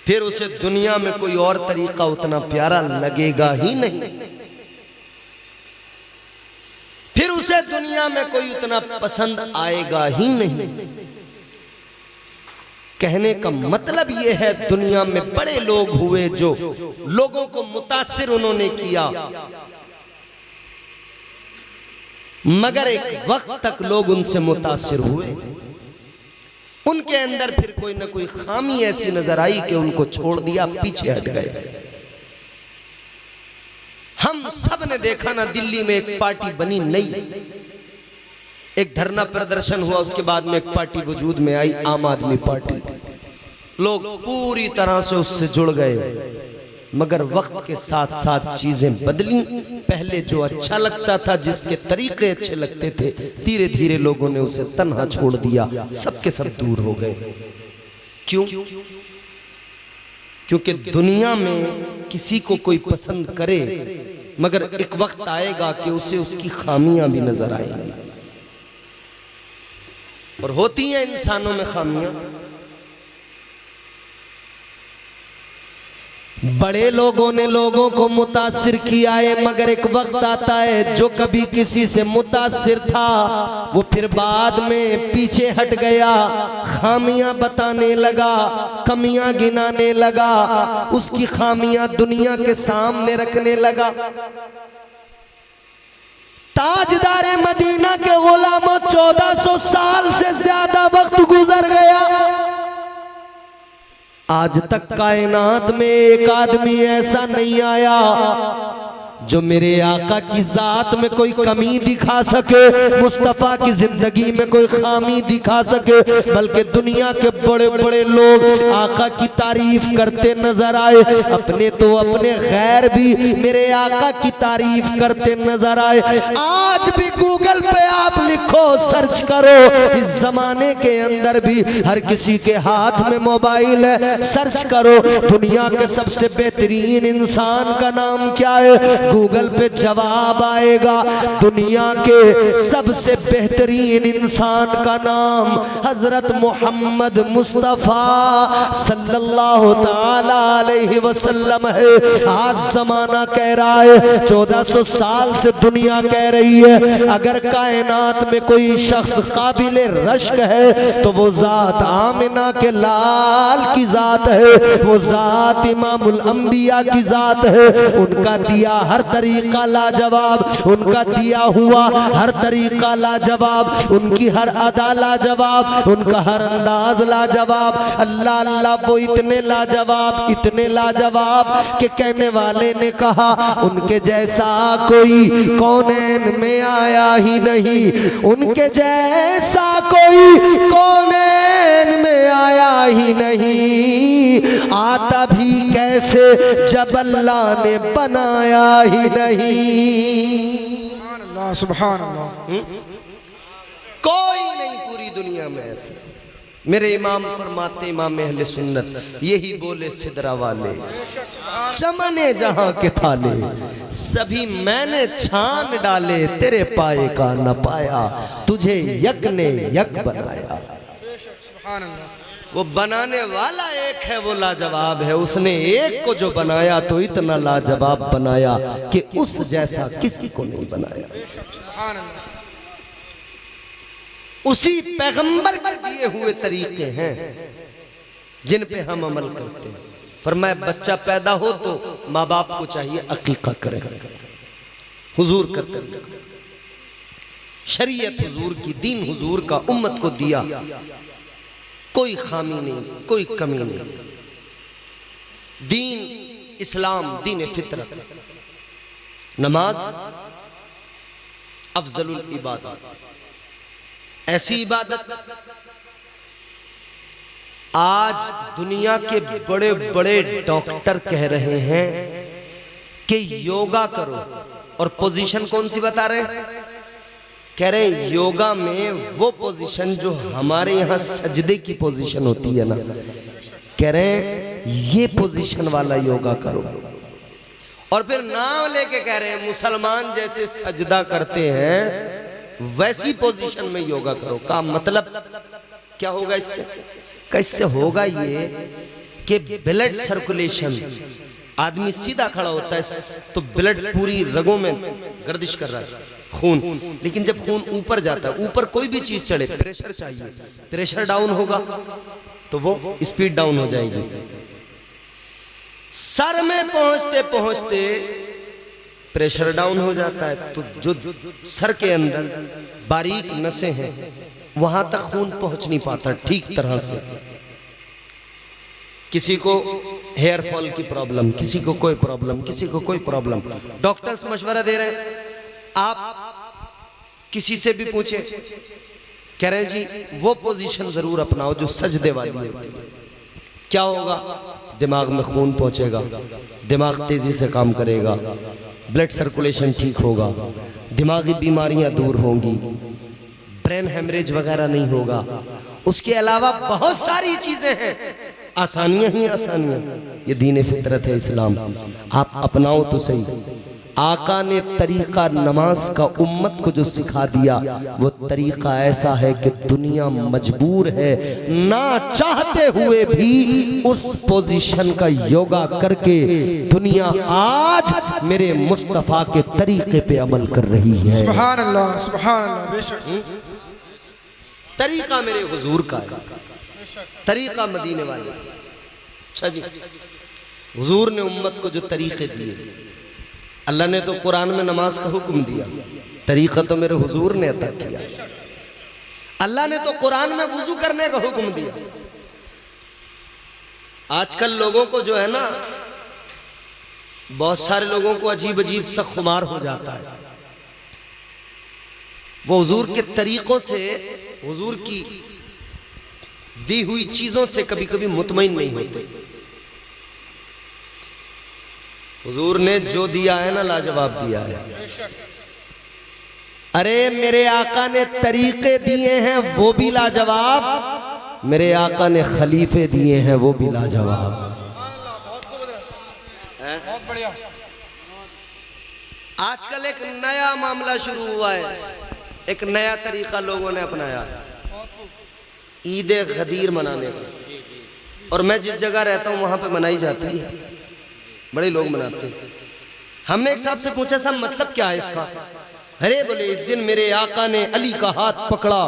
फिर उसे दुनिया में कोई और तरीका उतना प्यारा लगेगा ही नहीं, फिर उसे दुनिया में कोई उतना पसंद आएगा ही नहीं। कहने का मतलब यह है दुनिया में बड़े लोग हुए जो लोगों को मुतासिर उन्होंने किया, मगर एक वक्त तक लोग उनसे मुतासिर हुए, उनके अंदर फिर कोई ना कोई खामी ऐसी नजर आई कि उनको छोड़ दिया, पीछे हट गए। हम सब ने देखा ना, दिल्ली में एक पार्टी बनी नई, एक धरना प्रदर्शन हुआ, उसके बाद में एक पार्टी वजूद में आई, आम आदमी पार्टी। लोग पूरी तरह से उससे जुड़ गए, मगर वक्त के साथ साथ चीजें बदली। पहले जो अच्छा लगता था, जिसके तरीके अच्छे लगते थे, धीरे धीरे लोगों ने उसे तन्हा छोड़ दिया, सबके सब दूर हो गए। क्यों? क्योंकि दुनिया में किसी को कोई पसंद करे, मगर एक वक्त आएगा कि उसे उसकी खामियां भी नजर आएंगी, और होती हैं इंसानों में खामियां। बड़े लोगों ने लोगों को मुतासिर किया है, मगर एक वक्त आता है जो कभी किसी से मुतासिर था वो फिर बाद में पीछे हट गया, खामियां बताने लगा, कमियां गिनाने लगा, उसकी खामियां दुनिया के सामने रखने लगा। ताजदारे मदीना के गुलामों 1400 साल से ज्यादा वक्त गुजर गया, आज तक कायनात में एक आदमी ऐसा नहीं आया जो मेरे आका की जात में कोई कमी दिखा सके, मुस्तफ़ा की जिंदगी में कोई खामी दिखा सके। बल्कि दुनिया के बड़े बड़े लोग आका की तारीफ करते नजर आए, अपने तो अपने गैर भी मेरे आका की तारीफ करते नजर आए। आज भी गूगल पे आप लिखो, सर्च करो, इस जमाने के अंदर भी हर किसी के हाथ में मोबाइल है, सर्च करो दुनिया के सबसे बेहतरीन इंसान का नाम क्या है, गूगल पे जवाब आएगा। दुनिया के सबसे बेहतरीन इंसान का नाम हजरत मोहम्मद मुस्तफ़ा सल्लल्लाहु ताला अलैहि वसल्लम है। आज जमाना कह रहा है, 1400 साल से दुनिया कह रही है, अगर कायनात में कोई शख्स काबिले रश्क है तो वो जात आमिना के लाल की जात है, वो जात इमामुल अंबिया की जात है। उनका दिया हर तरीका लाजवाब, उनका दिया हुआ हर तरीका लाजवाब, उनकी हर अदा लाजवाब, उनका हर अंदाज लाजवाब। अल्लाह अल्लाह वो इतने लाजवाब, इतने लाजवाब कि कहने वाले ने कहा उनके जैसा कोई कौनैन में आया ही नहीं, उनके जैसा कोई कौनैन में आया ही नहीं, आता भी कैसे जब अल्लाह ने बनाया ही नहीं। सुभान अल्लाह, कोई नहीं पूरी दुनिया में ऐसे। मेरे इमाम फरमाते, इमाम अहले सुन्नत यही बोले सिदरा वाले, चमने जहां के थाले सभी मैंने छान डाले, तेरे पाए का न पाया, तुझे यक ने यक बनाया। सुभान अल्लाह, वो बनाने वाला एक है, वो लाजवाब है। उसने एक को जो बनाया तो इतना लाजवाब बनाया कि उस जैसा किसी को नहीं बनाया। सुभान अल्लाह, उसी पैगंबर के दिए हुए तरीके हैं जिन पे हम अमल करते हैं। फरमाया बच्चा पैदा हो तो माँ बाप को चाहिए अकीका करें, हुजूर करते, शरीयत हुजूर की, दीन हुजूर का उम्मत को दिया, कोई खामी नहीं, कोई कमी नहीं। दीन इस्लाम दीन फितरत, नमाज अफजलुल इबादत, ऐसी इबादत आज दुनिया के बड़े बड़े डॉक्टर कह रहे हैं कि योगा करो, और पोजीशन कौन सी बता रहे हैं? कह रहे योगा में वो पोजीशन जो हमारे यहाँ सजदे की पोजीशन होती है ना, कह रहे ये पोजीशन वाला योगा करो। और फिर नाम लेके कह रहे हैं मुसलमान जैसे सजदा करते हैं वैसी पोजीशन में योगा करो। का मतलब क्या होगा इससे? कैसे होगा ये कि ब्लड सर्कुलेशन, आदमी सीधा खड़ा होता है तो ब्लड पूरी रगों में गर्दिश कर रहा है खून, लेकिन जब खून ऊपर जाता है, ऊपर कोई भी चीज चढ़े, प्रेशर चाहिए, प्रेशर डाउन होगा तो वो स्पीड डाउन हो जाएगी। सर में पहुंचते पहुंचते प्रेशर डाउन हो जाता है, तो जो सर के अंदर बारीक नसें हैं वहां तक खून पहुंच नहीं पाता ठीक तरह से। किसी को हेयर फॉल की प्रॉब्लम, किसी को कोई प्रॉब्लम, किसी को कोई प्रॉब्लम, डॉक्टर्स मशवरा दे रहे हैं, आप किसी से भी पूछे, कह रहे हैं जी वो पोजीशन जरूर अपनाओ जो सजदे वाली होती है। क्या होगा? दिमाग में खून पहुंचेगा, दिमाग तेजी से काम करेगा, ब्लड सर्कुलेशन ठीक होगा, दिमागी बीमारियां दूर होंगी, ब्रेन हेमरेज वगैरह नहीं होगा। उसके अलावा बहुत सारी चीजें हैं, आसानियां ही आसानियां। ये दीन फितरत है इस्लाम, आप अपनाओ तो सही। आका ने तरीका नमाज का उम्मत को जो सिखा दिया वो तरीका ऐसा है कि दुनिया मजबूर है ना चाहते हुए भी उस पोजीशन का योगा करके दुनिया आज मेरे मुस्तफ़ा के तरीके पे अमल कर रही है। सुभान अल्लाह, सुभान अल्लाह। बेशक तरीका मेरे हुजूर का है, तरीका मदीने वाले। अच्छा जी, हुजूर ने उम्मत को जो तरीके दिए, अल्लाह ने तो कुरान में नमाज का हुक्म दिया, तरीका तो मेरे हुजूर ने अता किया। अल्लाह ने तो कुरान में वुजू करने का हुक्म दिया। आजकल लोगों को जो है ना, बहुत सारे लोगों को अजीब अजीब सा खुमार हो जाता है। वो हुजूर के तरीकों से, हुजूर की दी हुई चीजों से कभी कभी मुतमईन नहीं होते। हुजूर ने जो दिया है ना, लाजवाब दिया है। अरे मेरे आका ने तरीके दिए हैं वो भी लाजवाब, मेरे आका ने खलीफे दिए हैं वो भी लाजवाब। बहुत बढ़िया। आजकल एक नया मामला शुरू हुआ है, एक नया तरीका लोगों ने अपनाया, ईद गदीर मनाने का। और मैं जिस जगह रहता हूं वहां पे मनाई जाती है, बड़े लोग मनाते हैं। हमने एक साहब से पूछा, साहब मतलब क्या है इसका? अरे बोले, इस दिन मेरे आका ने अली का हाथ पकड़ा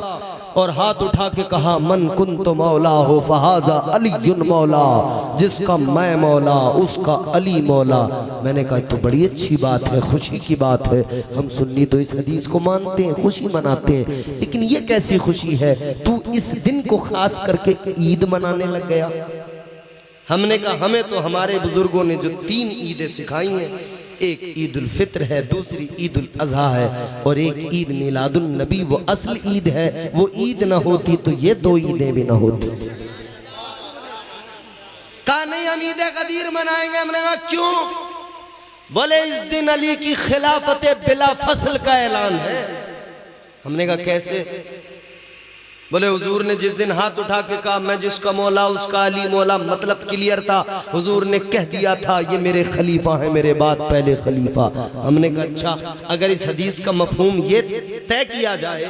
और हाथ उठा के कहा, मन कुन तो मौला हो फहाजा अलीयुन मौला, जिसका मैं मौला उसका अली मौला। मैंने कहा तो बड़ी अच्छी बात है, खुशी की बात है। हम सुन्नी तो इस हदीस को मानते हैं, खुशी मनाते हैं, लेकिन ये कैसी खुशी है, तू इस दिन को खास करके ईद मनाने लग गया। हमने कहा हमें तो हमारे बुजुर्गों ने जो 3 ईदें सिखाई हैं, एक ईद उल फित्र है, दूसरी ईद उल अज़हा है और एक ईद मिलादुन नबी, वो असल ईद है। वो ईद ना होती तो ये 2 ईदें भी ना होती। कहा नहीं हम ईद गदीर मनाएंगे। हमने कहा क्यों? बोले इस दिन अली की खिलाफत बिला फसल का ऐलान है। हमने कहा कैसे? बोले हुजूर ने जिस दिन हाथ उठा के कहा मैं जिसका मौला उसका अली मौला, मतलब क्लियर था। हुजूर ने कह दिया था ये मेरे खलीफा हैं, मेरे बाद पहले खलीफा। हमने कहा अच्छा, अगर इस हदीस का मफहूम ये तय किया जाए,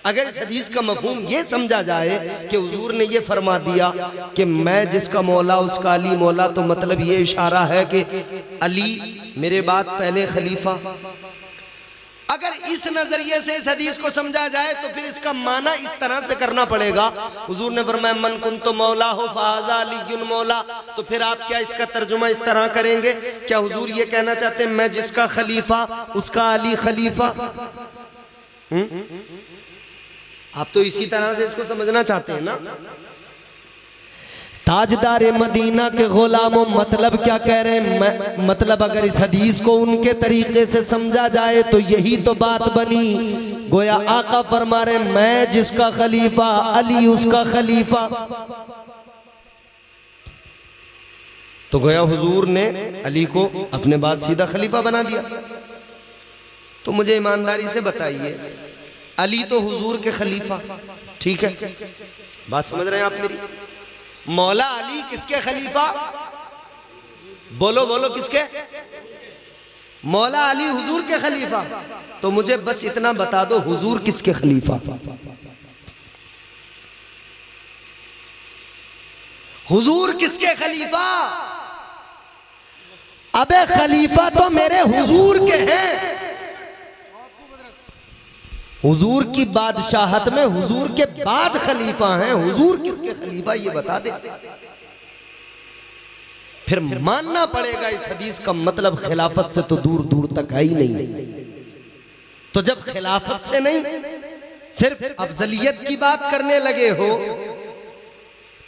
अगर इस हदीस का मफहूम ये समझा जाए कि हुजूर ने ये फरमा दिया कि मैं जिसका मौला उसका अली मौला, तो मतलब ये इशारा है कि अली मेरे बाद पहले खलीफा। अगर इस नजरिए से इस हदीस को समझा जाए तो फिर इसका माना इस तरह से करना पड़ेगा। हुजूर ने फरमाया मन कुन तो मौला हो फाजा अलीयुन मौला, तो फिर आप क्या इसका तर्जुमा इस तरह करेंगे? क्या हुजूर ये कहना चाहते हैं मैं जिसका खलीफा उसका अली खलीफा? आप तो इसी तरह से इसको समझना चाहते हैं ना। ताजदार मदीना के गुलामों, मतलब क्या कह रहे हैं? मतलब अगर इस हदीस को उनके तरीके से समझा जाए तो यही तो बात बनी। गोया आका फरमा रहे मैं जिसका खलीफा अली उसका खलीफा। तो गोया हुजूर ने अली को अपने बाद सीधा खलीफा बना दिया। तो मुझे ईमानदारी से बताइए, अली तो हुजूर के खलीफा, ठीक है, बात समझ रहे हैं आप मेरी? मौला अली किसके खलीफा? बोलो बोलो किसके? मौला अली हुजूर के खलीफा। तो मुझे बस इतना बता दो, हुजूर किसके खलीफा? हुजूर किसके खलीफा? अबे खलीफा तो मेरे हुजूर के हैं। हुजूर की बादशाहत में हुजूर के बाद खलीफा हैं, हुजूर किसके खलीफा ये बता दे। फिर मानना पड़ेगा इस हदीस का मतलब खिलाफत से तो दूर दूर तक है ही नहीं। तो जब खिलाफत से नहीं सिर्फ अफजलियत की बात करने लगे हो,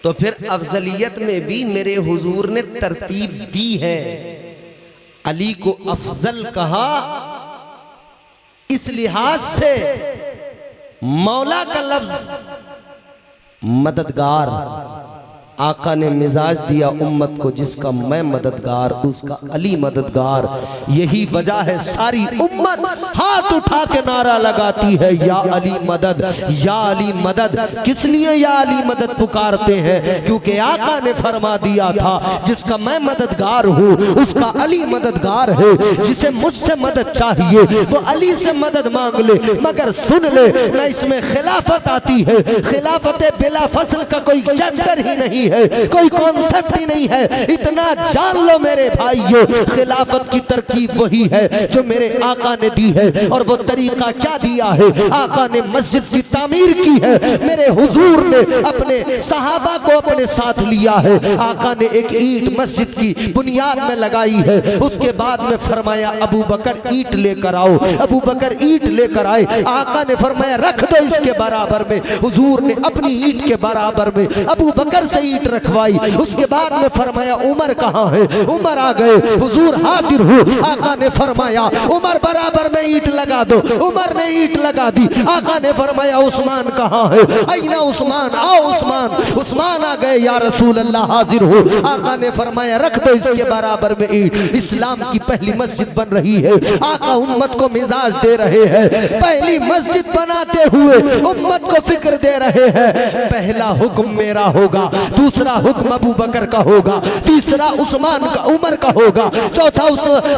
तो फिर अफजलियत में भी मेरे हुजूर ने तरतीब दी है। अली को अफजल कहा इस लिहाज से मौला का लफ्ज मददगार, आका ने मिजाज दिया उम्मत को, जिसका मैं मददगार उसका अली मददगार। यही वजह है सारी उम्मत हाथ उठा के नारा लगाती है, या अली मदद, या अली मदद। किस लिए या अली मदद पुकारते हैं? क्योंकि आका ने फरमा दिया था, जिसका मैं मददगार हूँ उसका अली मददगार है। जिसे मुझसे मदद चाहिए वो अली से मदद मांग ले। मगर सुन ले, न इसमें खिलाफत आती है, खिलाफत बिला फसल का कोई चैप्टर ही नहीं है, कोई कॉन्सेप्ट ही नहीं है। इतना जान लो मेरे भाइयों, खिलाफत की तरकीब वही है जो मेरे आका ने दी है। और वो तरीका क्या दिया है? आका ने मस्जिद की तामीर की है, मेरे हुजूर ने अपने सहाबा को अपने साथ लिया है। आका ने एक ईंट मस्जिद की बुनियाद में लगाई है, उसके बाद में फरमाया अबू बकर ईंट लेकर आओ। अबू बकर ईंट लेकर आए, आका ने फरमाया रख दो इसके बराबर में। हुजूर ने अपनी ईंट के बराबर में अबू बकर से ईंट रखवाई। उसके बाद में फरमाया उमर कहाँ है? उमर आ गए, हुजूर हाजिर हो। आका ने फरमाया उमर बराबर में ईंट लगा दो। उमर ने ईंट लगा दी। आका ने फरमाया उस्मान कहाँ है? आईना उस्मान, आओ उस्मान। उस्मान आ गए, या रसूल अल्लाह हाजिर हो। आका ने फरमाया रख दो इसके बराबर में ईंट। इस्लाम की पहली मस्जिद बन रही है, आका उम्मत को मिजाज दे रहे हैं। पहली मस्जिद बनाते हुए उम्मत को फिक्र दे रहे हैं, पहला हुक्म मेरा होगा, दूसरा हुक्म अबू बकर का होगा, तीसरा उस्मान का, उमर का होगा,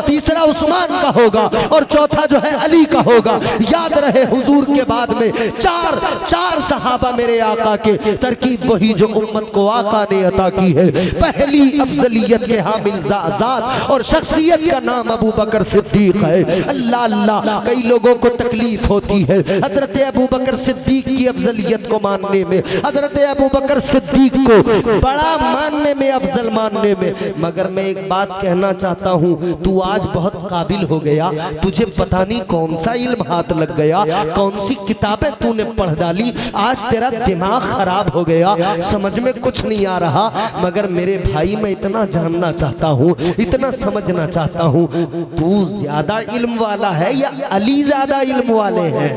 तीसरा उस्मान का होगा और चौथा जो है अली का होगा। याद रहे हुजूर के बाद में चार सहाबा मेरे आका के, तरकीब वही जो उम्मत को आका ने अता की है। पहली अफजलियत के हामिल ज़ात और शख्सियत का नाम अबू बकर सिद्दीक है। अल्लाह अल्लाह, कई लोगों को तकलीफ होती है हजरत अबू बकर सिद्दीक की अफजलियत को मानने में, हजरत अबू बकर सिद्दीक को बड़ा मानने में, अफजल मानने में। मगर मैं एक बात कहना चाहता हूँ, तू आज बहुत काबिल हो गया, तुझे पता नहीं कौन सा इल्म हाथ लग गया, कौन सी किताबें तूने पढ़ डाली, आज तेरा दिमाग खराब हो गया, समझ में कुछ नहीं आ रहा। मगर मेरे भाई मैं इतना जानना चाहता हूँ, इतना समझना चाहता हूँ, तू ज्यादा इल्म वाला है या अली ज्यादा इल्म वाले हैं?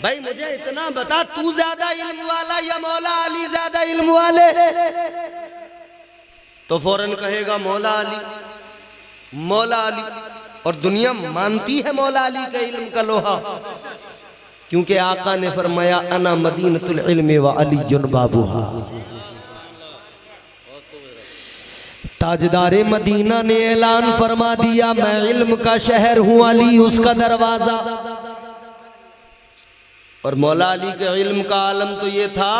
भाई मुझे इतना बता, तू ज्यादा इल्म वाला या मौला अली ज्यादा इल्म वाले? तो फौरन कहेगा मौला अली, मौला अली। और दुनिया मानती है मौला अली का इल्म का लोहा, क्योंकि आका ने फरमाया अना मदीनतुल इल्म व अलीयुन बाबूहा। ताजदारे मदीना ने ऐलान फरमा दिया, मैं इल्म का शहर हूं, अली उसका दरवाजा। और मौला अली के इल्म का आलम तो ये था,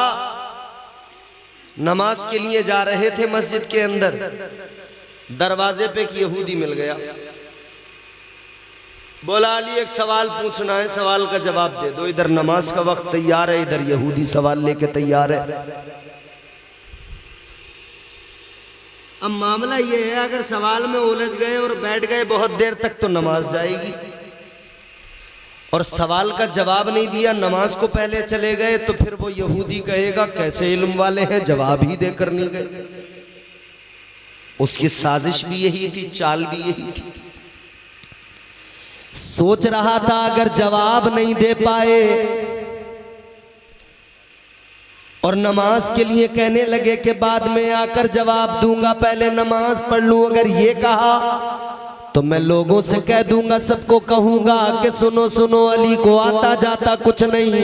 नमाज के लिए जा रहे थे मस्जिद के अंदर, दरवाजे पे एक यहूदी मिल गया। बोला अली एक सवाल पूछना है, सवाल का जवाब दे दो। इधर नमाज का वक्त तैयार है, इधर यहूदी सवाल लेके तैयार है। अब मामला ये है, अगर सवाल में उलझ गए और बैठ गए बहुत देर तक तो नमाज जाएगी, और सवाल का जवाब नहीं दिया, नमाज को पहले चले गए, तो फिर वो यहूदी कहेगा कैसे इल्म वाले हैं, जवाब ही देकर नहीं गए। उसकी साजिश भी यही थी, चाल भी यही थी। सोच रहा था अगर जवाब नहीं दे पाए और नमाज के लिए कहने लगे कि बाद में आकर जवाब दूंगा, पहले नमाज पढ़ लूं, अगर ये कहा तो मैं लोगों से कह दूंगा, सबको कहूंगा कि सुनो सुनो अली को आता जाता कुछ नहीं,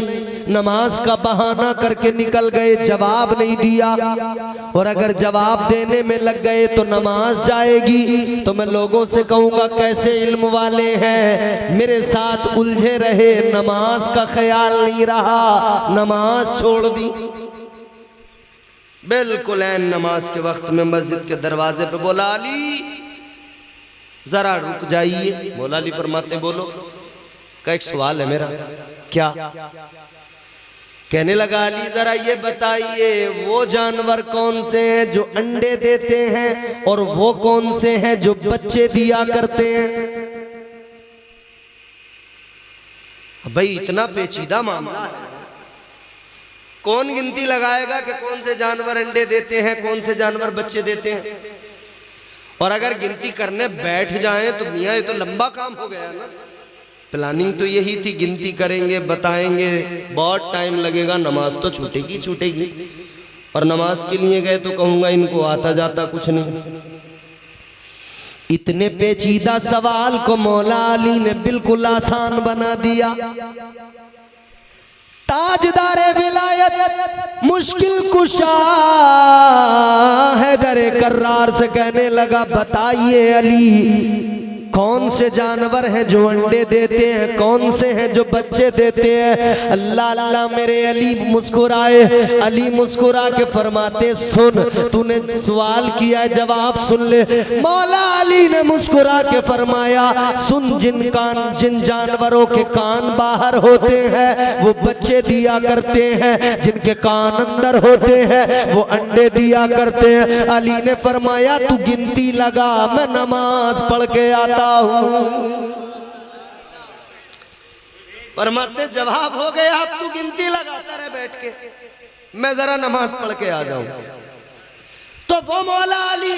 नमाज का बहाना करके निकल गए, जवाब नहीं दिया। और अगर जवाब देने में लग गए तो नमाज जाएगी, तो मैं लोगों से कहूंगा कैसे इल्म वाले हैं, मेरे साथ उलझे रहे, नमाज का ख्याल नहीं रहा, नमाज छोड़ दी। बिल्कुल ऐन नमाज के वक्त में मस्जिद के दरवाजे पे बोला अली जरा रुक जाइए। मौला अली फरमाते बोलो। का एक सवाल है मेरा। क्या? कहने लगा अली जरा ये बताइए, वो जानवर कौन से हैं जो अंडे देते हैं और वो कौन से हैं जो बच्चे दिया करते हैं? भाई इतना पेचीदा मामला है, कौन गिनती लगाएगा कि कौन से जानवर अंडे देते हैं, कौन से जानवर बच्चे देते हैं? और अगर गिनती करने बैठ जाएं तो मियां ये तो लंबा काम हो गया ना। प्लानिंग तो यही थी, गिनती करेंगे, बताएंगे, बहुत टाइम लगेगा, नमाज तो छूटेगी छूटेगी। और नमाज के लिए गए तो कहूँगा इनको आता जाता कुछ नहीं। इतने पेचीदा सवाल को मौला अली ने बिल्कुल आसान बना दिया। ताजदारे विलायत मुश्किल कुशा हैदर कर्रार से कहने लगा, बताइए अली, कौन से जानवर हैं जो अंडे देते हैं, कौन से हैं जो बच्चे देते हैं? अल्लाह अल्लाह मेरे अली मुस्कुराए। अली मुस्कुरा के फरमाते, सुन, तूने सवाल किया है, जवाब सुन ले। मौला अली ने मुस्कुरा के फरमाया, सुन, जिन जानवरों के कान बाहर होते हैं वो बच्चे दिया करते हैं, जिनके कान अंदर होते हैं वो अंडे दिया करते हैं। अली ने फरमाया, तू गिनती लगा, मैं नमाज पढ़ के आता हूं। फरमाते, जवाब हो गया, अब तू गिनती लगाता रहे बैठ के, मैं जरा नमाज पढ़ के आ जाऊं। तो वो मौला अली,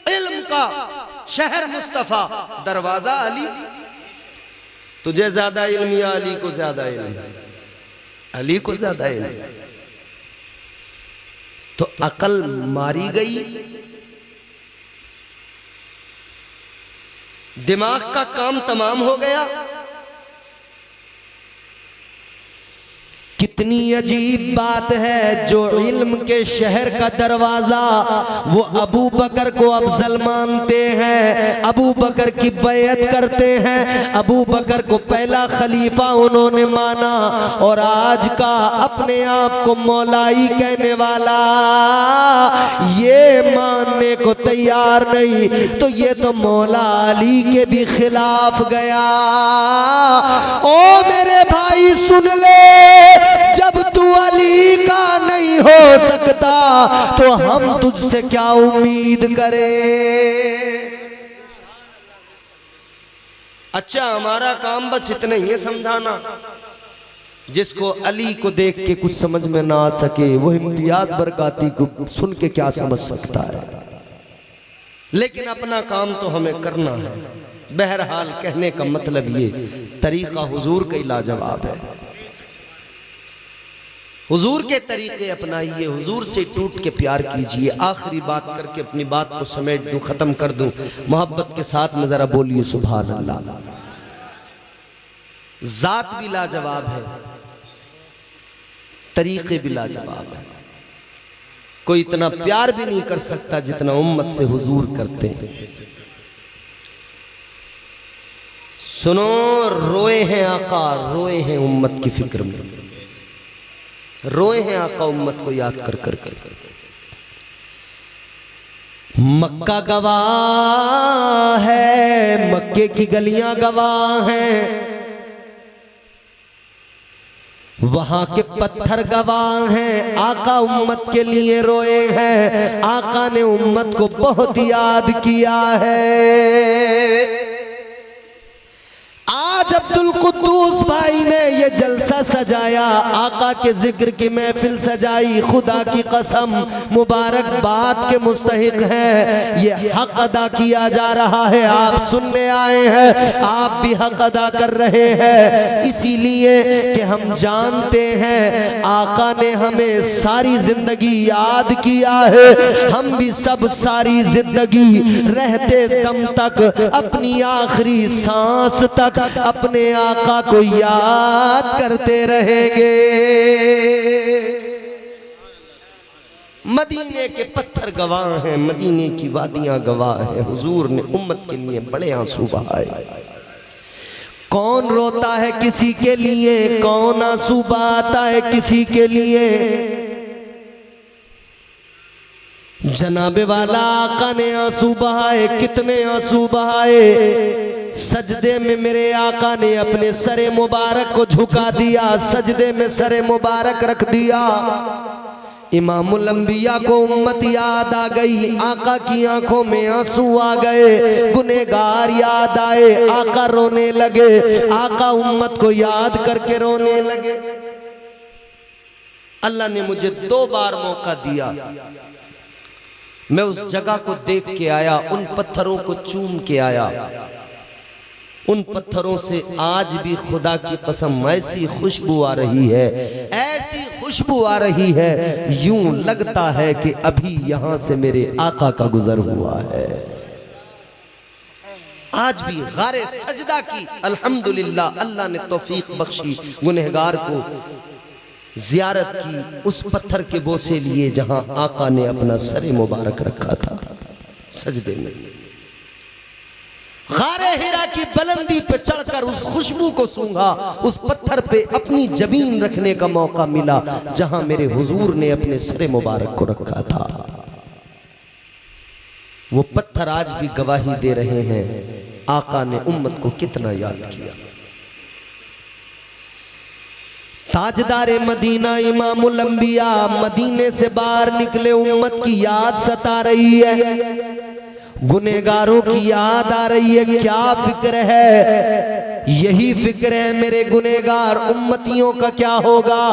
इल्म का शहर मुस्तफा, दरवाजा अली। तुझे ज्यादा इल्म या अली को ज्यादा इल्म? अली को ज्यादा इल्म। तो अकल मारी गई, दिमाग का काम तमाम हो गया। कितनी अजीब बात है, जो इल्म के शहर का दरवाजा वो अबू बकर को अफजल मानते हैं, अबू बकर की बैयत करते हैं, अबू बकर को पहला खलीफा उन्होंने माना, और आज का अपने आप को मौलाई कहने वाला ये मानने को तैयार नहीं, तो ये तो मौला अली के भी खिलाफ गया। ओ मेरे भाई सुन ले, जब तू अली का नहीं हो सकता तो हम तुझसे क्या उम्मीद करें? अच्छा, हमारा काम बस इतना ही है समझाना। जिसको अली को देख के कुछ समझ में ना आ सके वो इम्तियाज बरकाती को सुन के क्या समझ सकता है? लेकिन अपना काम तो हमें करना है। बहरहाल कहने का मतलब ये, तरीका हुजूर का लाजवाब है। हुजूर के तरीके अपनाइए, हुजूर से टूट के प्यार कीजिए। आखिरी बात करके अपनी बात को समेट दूं, खत्म कर दूं, मोहब्बत के साथ में जरा बोलिए सुभान अल्लाह। जात भी लाजवाब है, तरीके भी लाजवाब है। कोई इतना प्यार भी नहीं कर सकता जितना उम्मत से हुजूर करते हैं। सुनो, रोए हैं आका, रोए हैं उम्मत की फिक्र में, रोए हैं आका उम्मत को याद कर कर के। मक्का गवाह है, मक्के की गलियां गवाह हैं, वहां के पत्थर गवाह हैं। आका उम्मत के लिए रोए हैं, आका ने उम्मत को बहुत याद किया है। आज अब्दुल कुद्दूस भाई ने ये जलसा सजाया, आका के जिक्र की महफिल सजाई। खुदा की कसम मुबारकबाद के मुस्तहिक है, ये हक अदा किया जा रहा है। आप सुनने आए हैं, आप भी हक अदा कर रहे हैं, इसीलिए कि हम जानते हैं आका ने हमें सारी जिंदगी याद किया है। हम भी सब सारी जिंदगी रहते दम तक, अपनी आखिरी सांस तक अपने आका को याद करते रहेंगे। मदीने के पत्थर गवाह हैं, मदीने की वादियां गवाह हैं। हुजूर ने उम्मत के लिए बड़े आंसू बहाए। कौन रोता है किसी के लिए, कौन आंसू बहाता है किसी के लिए? जनाबे वाला आका ने आंसू बहाए। कितने आंसू बहाए? सजदे में मेरे आका ने अपने सरे मुबारक को झुका दिया, सजदे में सरे मुबारक रख दिया। इमामुल अंबिया को उम्मत याद आ गई, आका की आंखों में आंसू आ गए। गुनहगार याद आए, आका रोने लगे, आका उम्मत को याद करके रोने लगे। अल्लाह ने मुझे 2 बार मौका दिया, मैं उस जगह को देख के आया, उन पत्थरों को चूम के आया। उन पत्थरों से आज भी खुदा की कसम ऐसी खुशबू आ रही है, ऐसी खुशबू आ रही है, यूं लगता है कि अभी यहां से मेरे आका का गुजर हुआ है। आज भी गारे सजदा की अल्हम्दुलिल्लाह अल्लाह ने तौफीक बख्शी, गुनहगार को जियारत की उस पत्थर के बोसे लिए जहां आका ने अपना सर मुबारक रखा था सजदे में। गारे हिरा की बुलंदी पे चढ़कर उस खुशबू को सूंघा, उस पत्थर पे अपनी जमीन रखने का मौका मिला जहां मेरे हुजूर ने अपने सर मुबारक को रखा था। वो पत्थर आज भी गवाही दे रहे हैं आका ने उम्मत को कितना याद किया। ताजदारे मदीना इमामुल अंबिया मदीने से बाहर निकले, उम्मत की याद सता रही है, गुनेगारों की याद आ रही है। क्या फिक्र है? यही फिक्र है मेरे गुनेगार उम्मतियों का क्या होगा।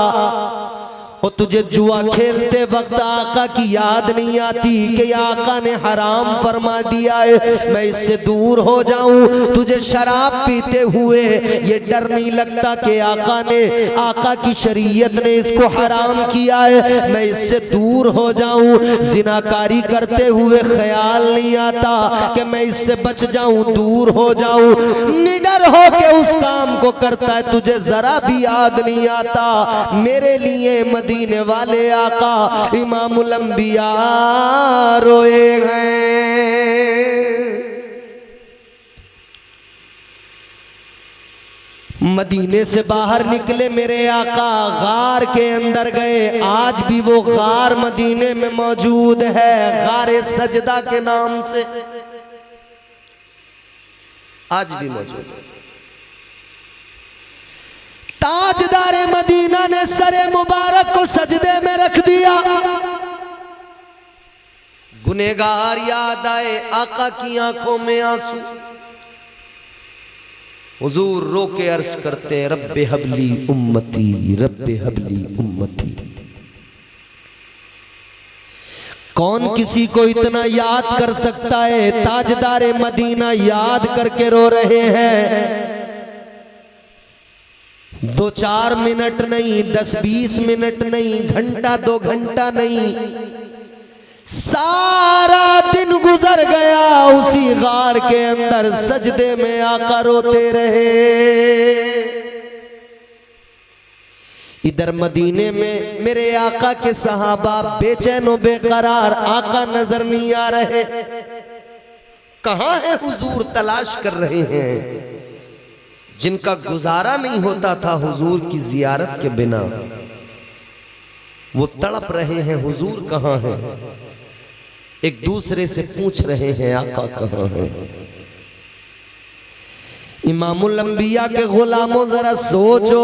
और तुझे जुआ खेलते वक्त आका की याद नहीं आती कि आका ने हराम फरमा दिया है, मैं इससे दूर हो जाऊं। तुझे शराब पीते हुए ये डर नहीं लगता कि आका की शरीयत ने इसको हराम किया है, मैं इससे दूर हो जाऊं। जिनाकारी करते हुए ख्याल नहीं आता कि मैं इससे बच जाऊं, दूर हो जाऊं। निडर हो के उस काम को करता है, तुझे जरा भी याद नहीं आता मेरे लिए मदीने वाले आका इमामुल अंबिया रोए हैं। मदीने से बाहर निकले मेरे आका, गार के अंदर गए। आज भी वो गार मदीने में मौजूद है, गारे सजदा के नाम से आज भी मौजूद है। ताजदारे मदीना ने सरे मुबारक को सजदे में रख दिया। गुनेगार याद आए, आका की आंखों में आंसू। हुजूर रो के अर्ज करते हैं, रब्बे हबली उम्मती, रब्बे हबली उम्मती। कौन किसी को इतना याद कर सकता है? ताजदारे मदीना याद करके रो रहे हैं। 2-4 मिनट नहीं, 10-20 मिनट नहीं, घंटा 2 घंटा नहीं, सारा दिन गुजर गया उसी गार के अंदर सजदे में आका रोते रहे। इधर मदीने में मेरे आका के सहाबा बेचैन बेकरार, आका नजर नहीं आ रहे। कहां है हुजूर? तलाश कर रहे हैं। जिनका गुजारा नहीं होता था हुजूर की जियारत के बिना, वो तड़प रहे हैं हुजूर कहां हैं। एक दूसरे से पूछ रहे हैं आका कहां हैं। इमामुल अंबिया के गुलामों जरा सोचो,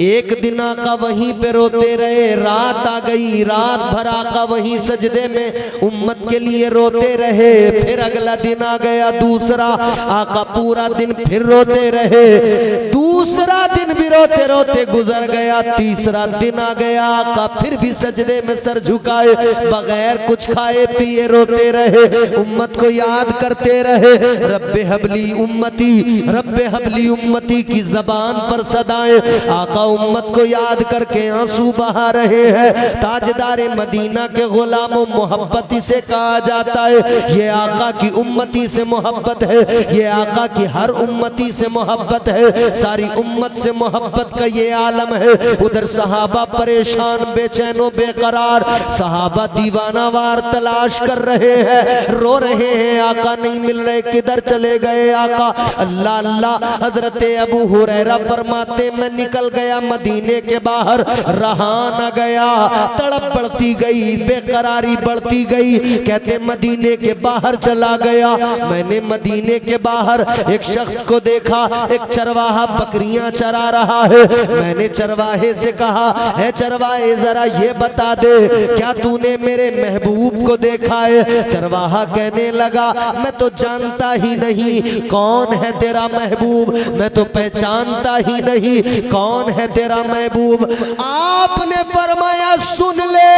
एक दिन आका वहीं पे रोते रहे, रात आ गई, रात भर आका वहीं सजदे में उम्मत के लिए रोते रहे। फिर अगला दिन आ गया दूसरा, आका पूरा दिन फिर रोते रहे। दूसरा दिन भी रोते रोते गुजर गया। तीसरा दिन आ गया, आका फिर भी सजदे में सर झुकाए बगैर कुछ खाए पिए रोते रहे, उम्मत को याद करते रहे। रब्बे हबली उम्मती, रब्बे हबली उम्मती की जबान पर सदाएं आका उम्मत को याद करके आंसू बहा रहे हैं। ताजदारे मदीना के गुलामों, मोहब्बत इसे कहा जाता है। ये आका की उम्मती से मोहब्बत है, ये आका की हर उम्मती से मोहब्बत है, सारी उम्मत से मोहब्बत का ये आलम है। उधर सहाबा परेशान, बेचैनो बेकरार, सहाबा दीवानावार तलाश कर रहे हैं, रो रहे हैं, आका नहीं मिल रहे, किधर चले गए आका। अल्लाह अल्लाह। हजरत अबू हुरैरा फरमाते, मैं निकल गया मदीने के बाहर, रहा न गया, तड़प बढ़ती गई, बेकरारी बढ़ती गई। कहते मदीने के बाहर चला गया, मैंने मदीने के बाहर एक शख्स को देखा, एक चरवाहा बकरियां चरा रहा है। मैंने चरवाहे से कहा, है चरवाहे जरा ये बता दे, क्या तूने मेरे महबूब को देखा है? चरवाहा कहने लगा, मैं तो जानता ही नहीं कौन है तेरा महबूब, मैं तो पहचानता ही नहीं कौन है तेरा महबूब। आपने फरमाया सुन ले,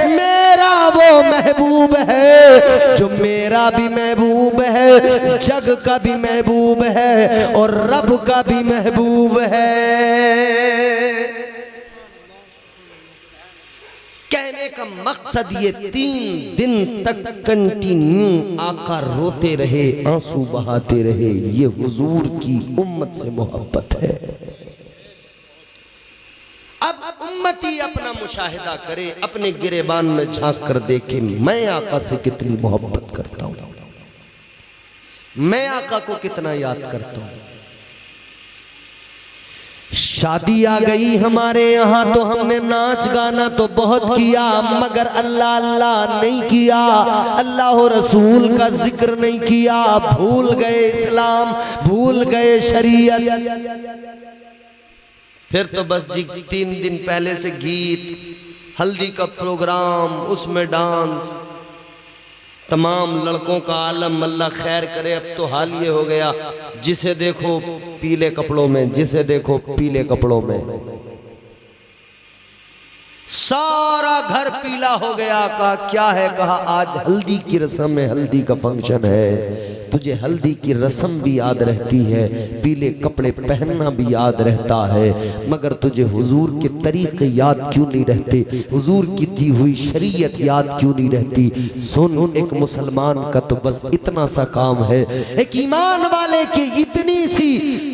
मेरा वो महबूब है जो मेरा भी महबूब है, जग का भी महबूब है और रब का भी महबूब है। कहने का मकसद ये 3 दिन तक कंटिन्यू आका रोते रहे, आंसू बहाते रहे। ये हुजूर की उम्मत से मोहब्बत है। अब उम्मती अपना मुशाहिदा करे, अपने गिरेबान में झांक कर देखे, मैं आका से कितनी मोहब्बत करता हूं, मैं आका को कितना याद करता हूं। शादी आ गई हमारे यहाँ तो हमने नाच गाना तो बहुत किया, मगर अल्लाह अल्लाह नहीं किया, अल्लाह और रसूल का जिक्र नहीं किया। भूल गए इस्लाम, भूल गए शरीयत। फिर तो बस जी 3 दिन पहले से गीत, हल्दी का प्रोग्राम, उसमें डांस, तमाम लड़कों का आलम। अल्लाह खैर करे। अब तो हाल ये हो गया, जिसे देखो पीले कपड़ों में, जिसे देखो पीले कपड़ों में, सारा घर पीला हो गया। कहा क्या है? कहा आज हल्दी की रस्म है, हल्दी का फंक्शन है। तुझे हल्दी की रस्म भी याद रहती है, पीले कपड़े पहनना भी याद रहता है, मगर तुझे हुजूर के तरीके याद क्यों नहीं रहते, हुजूर की दी हुई शरीयत याद क्यों नहीं रहती। सुन, एक मुसलमान का तो बस इतना सा काम है, एक ईमान वाले की इतनी सी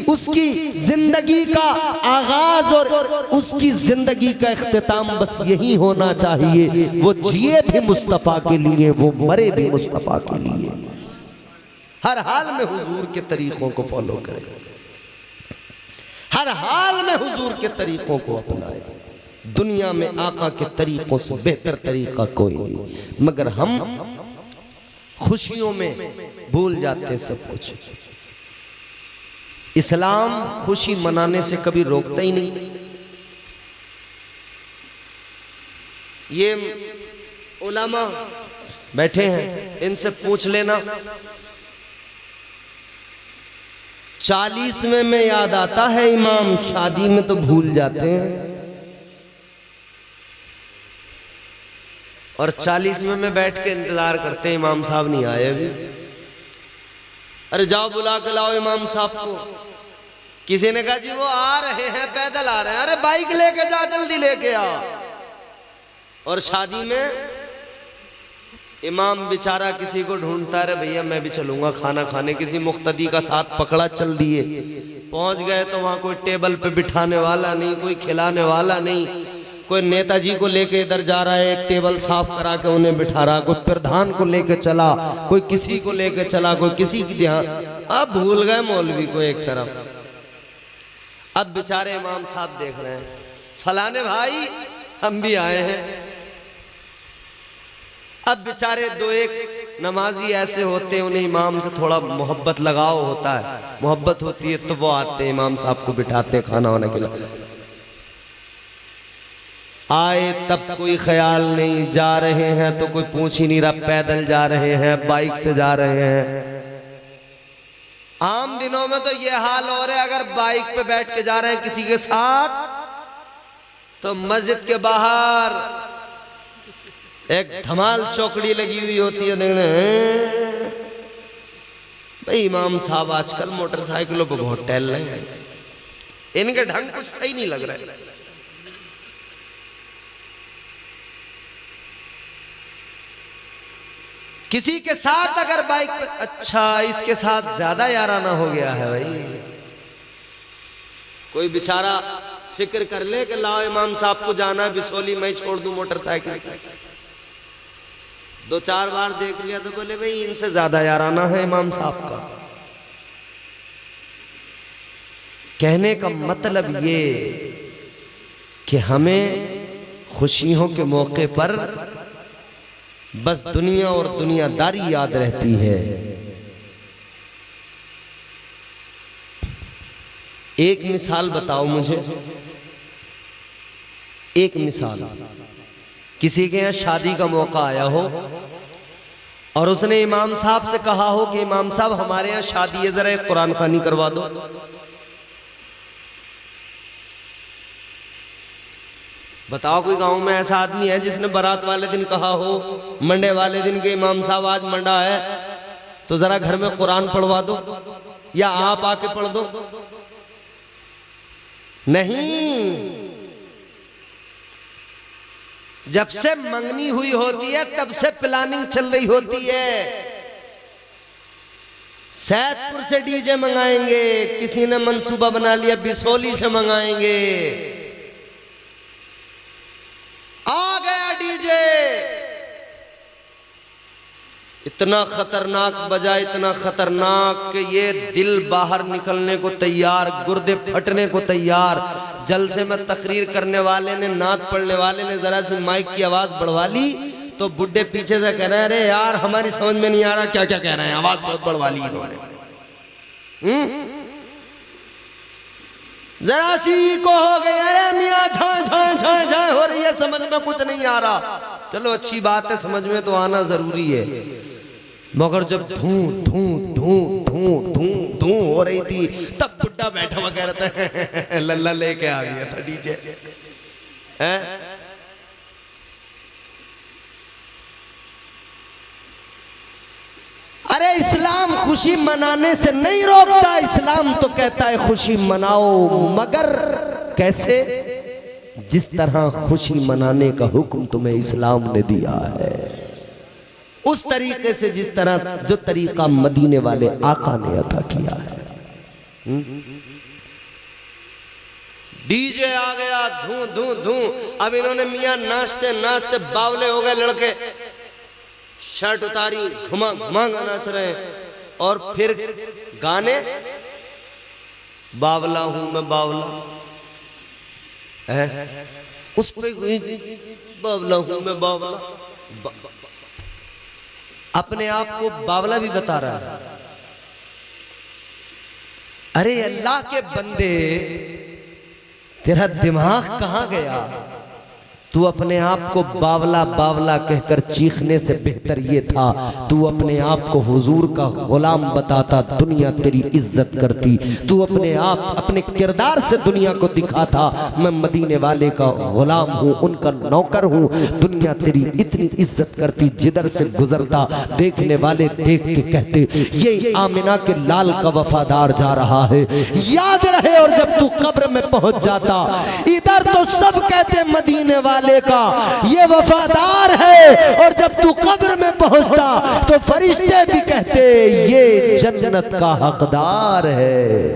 उसकी जिंदगी का आगाज और उसकी जिंदगी का इख्तिताम बस यही होना चाहिए। वो जिए भी मुस्तफा के लिए, वो मरे भी मुस्तफा के लिए। हर हाल में हुजूर के तरीकों को फॉलो करें, हर हाल में हुजूर के तरीकों को अपनाएं। दुनिया में आका के तरीकों से बेहतर तरीका कोई नहीं, मगर हम खुशियों में भूल जाते हैं सब कुछ। इस्लाम खुशी मनाने से कभी रोकता ही नहीं। ये उलमा बैठे हैं, इनसे पूछ लेना। 40वें में याद आता है इमाम, शादी में तो भूल जाते हैं। और 40वें में बैठ के इंतजार करते हैं, इमाम साहब नहीं आए अभी। अरे जाओ बुला के लाओ इमाम साहब को। किसी ने कहा जी वो आ रहे हैं, पैदल आ रहे हैं। अरे बाइक लेके जा, जल्दी लेके आ। और शादी में इमाम बेचारा किसी को ढूंढता है, भैया मैं भी चलूंगा खाना खाने। किसी मुख्तदी का साथ पकड़ा, चल दिए। पहुंच गए तो वहां कोई टेबल पे बिठाने वाला नहीं, कोई खिलाने वाला नहीं। कोई नेताजी को लेके इधर जा रहा है, एक टेबल साफ करा के उन्हें बिठा रहा, कोई प्रधान को लेके चला, कोई किसी को लेके चला, कोई किसी की ध्यान। अब भूल गए मौलवी को एक तरफ। अब बेचारे इमाम साहब देख रहे हैं, फलाने भाई हम भी आए हैं। अब बेचारे 2-1 नमाजी ऐसे होते हैं, उन्हें इमाम से थोड़ा मोहब्बत लगाव होता है, मोहब्बत होती है, तो वो आते हैं इमाम साहब को बिठाते हैं खाना वाना के लिए। आए तब कोई ख्याल नहीं, जा रहे हैं तो कोई पूछ ही नहीं रहा, पैदल जा रहे हैं, बाइक से जा रहे हैं। आम दिनों में तो ये हाल हो रहा है, अगर बाइक पे बैठ के जा रहे हैं किसी के साथ, तो मस्जिद के बाहर एक धमाल चौकड़ी लगी हुई होती है। देखने भाई इमाम साहब आजकल मोटरसाइकिलों पर बहुत टहल रहे हैं, इनके ढंग कुछ सही नहीं लग रहा है। किसी के साथ अगर बाइक पे, अच्छा इसके साथ ज्यादा याराना हो गया है भाई। कोई बेचारा फिक्र कर ले कि लाओ इमाम साहब को जाना है बिसौली, मैं छोड़ दूं मोटरसाइकिल। 2-4 बार देख लिया तो बोले भाई इनसे ज्यादा याराना है इमाम साहब का। कहने का मतलब ये कि हमें खुशियों के मौके पर बस दुनिया और दुनियादारी याद रहती है। एक मिसाल बताओ मुझे, एक मिसाल। किसी के यहाँ शादी का मौका आया हो और उसने इमाम साहब से कहा हो कि इमाम साहब हमारे यहाँ शादी है, जरा एक कुरान खानी करवा दो। बताओ कोई गांव में ऐसा आदमी है जिसने बारात वाले दिन कहा हो, मंडे वाले दिन के इमाम साहब आज मंडा है तो जरा घर में कुरान पढ़वा दो, या आप आके पढ़ दो? नहीं। जब से मंगनी हुई होती है तब से प्लानिंग चल रही होती है। सैदपुर से डीजे मंगाएंगे, किसी ने मंसूबा बना लिया बिसोली से मंगाएंगे, आ गया डीजे। इतना खतरनाक बजा, इतना खतरनाक कि ये दिल बाहर निकलने को तैयार, गुर्दे फटने को तैयार। जलसे में तकरीर करने वाले ने, नात पढ़ने वाले ने जरा सी माइक की आवाज बढ़वा ली तो बुड्ढे पीछे से कह रहे हैं अरे यार हमारी समझ में नहीं आ रहा क्या क्या कह रहे हैं, आवाज बहुत बढ़वा ली इन्होंने। जरा सी को हो गई, अरे मियाँ झाए झाए झाए झाए हो रही है, समझ में कुछ नहीं आ रहा। चलो अच्छी बात है, समझ में तो आना जरूरी है, मगर जब धूं धूं धूं धूं धूं धूं हो रही थी तब बुड्ढा बैठा हुआ कह रहा था लल्ला लेके आ गया था डीजे। अरे इस्लाम खुशी मनाने से नहीं रोकता, इस्लाम तो कहता है खुशी मनाओ, मगर कैसे? जिस तरह खुशी मनाने का हुक्म तुम्हें इस्लाम ने दिया है उस तरीके से, जिस तरह जो तरीका मदीने वाले आका ने अता किया है। डीजे आ गया, धूं धूं धूं। अब इन्होंने मियां नाचते नाचते बावले हो गए लड़के, शर्ट उतारी, घुमा घुमा नाच रहे हैं। और फिर गाने, बावला हूं मैं बावला, उस पे बावला हूं मैं बावला, अपने आप को बावला भी बता रहा है। अरे अल्लाह के बंदे, तेरा दिमाग कहां गया? तू अपने आप को बावला बावला कहकर चीखने से बेहतर ये था तू अपने आप को हुजूर का गुलाम बताता, दुनिया तेरी इज्जत करती। तू अपने आप अपने किरदार से दुनिया को दिखाता, मैं मदीने वाले का गुलाम हूँ, उनका नौकर हूँ, दुनिया तेरी इतनी इज्जत करती। जिधर से गुजरता देखने वाले देख के कहते ये आमिना के लाल का वफादार जा रहा है। याद रहे, और जब तू कब्र में पहुंच जाता इधर तो सब कहते मदीने वाले का ये वफादार है, और जब तू कब्र में पहुंचता तो फरिश्ते भी कहते ये जन्नत का हकदार है।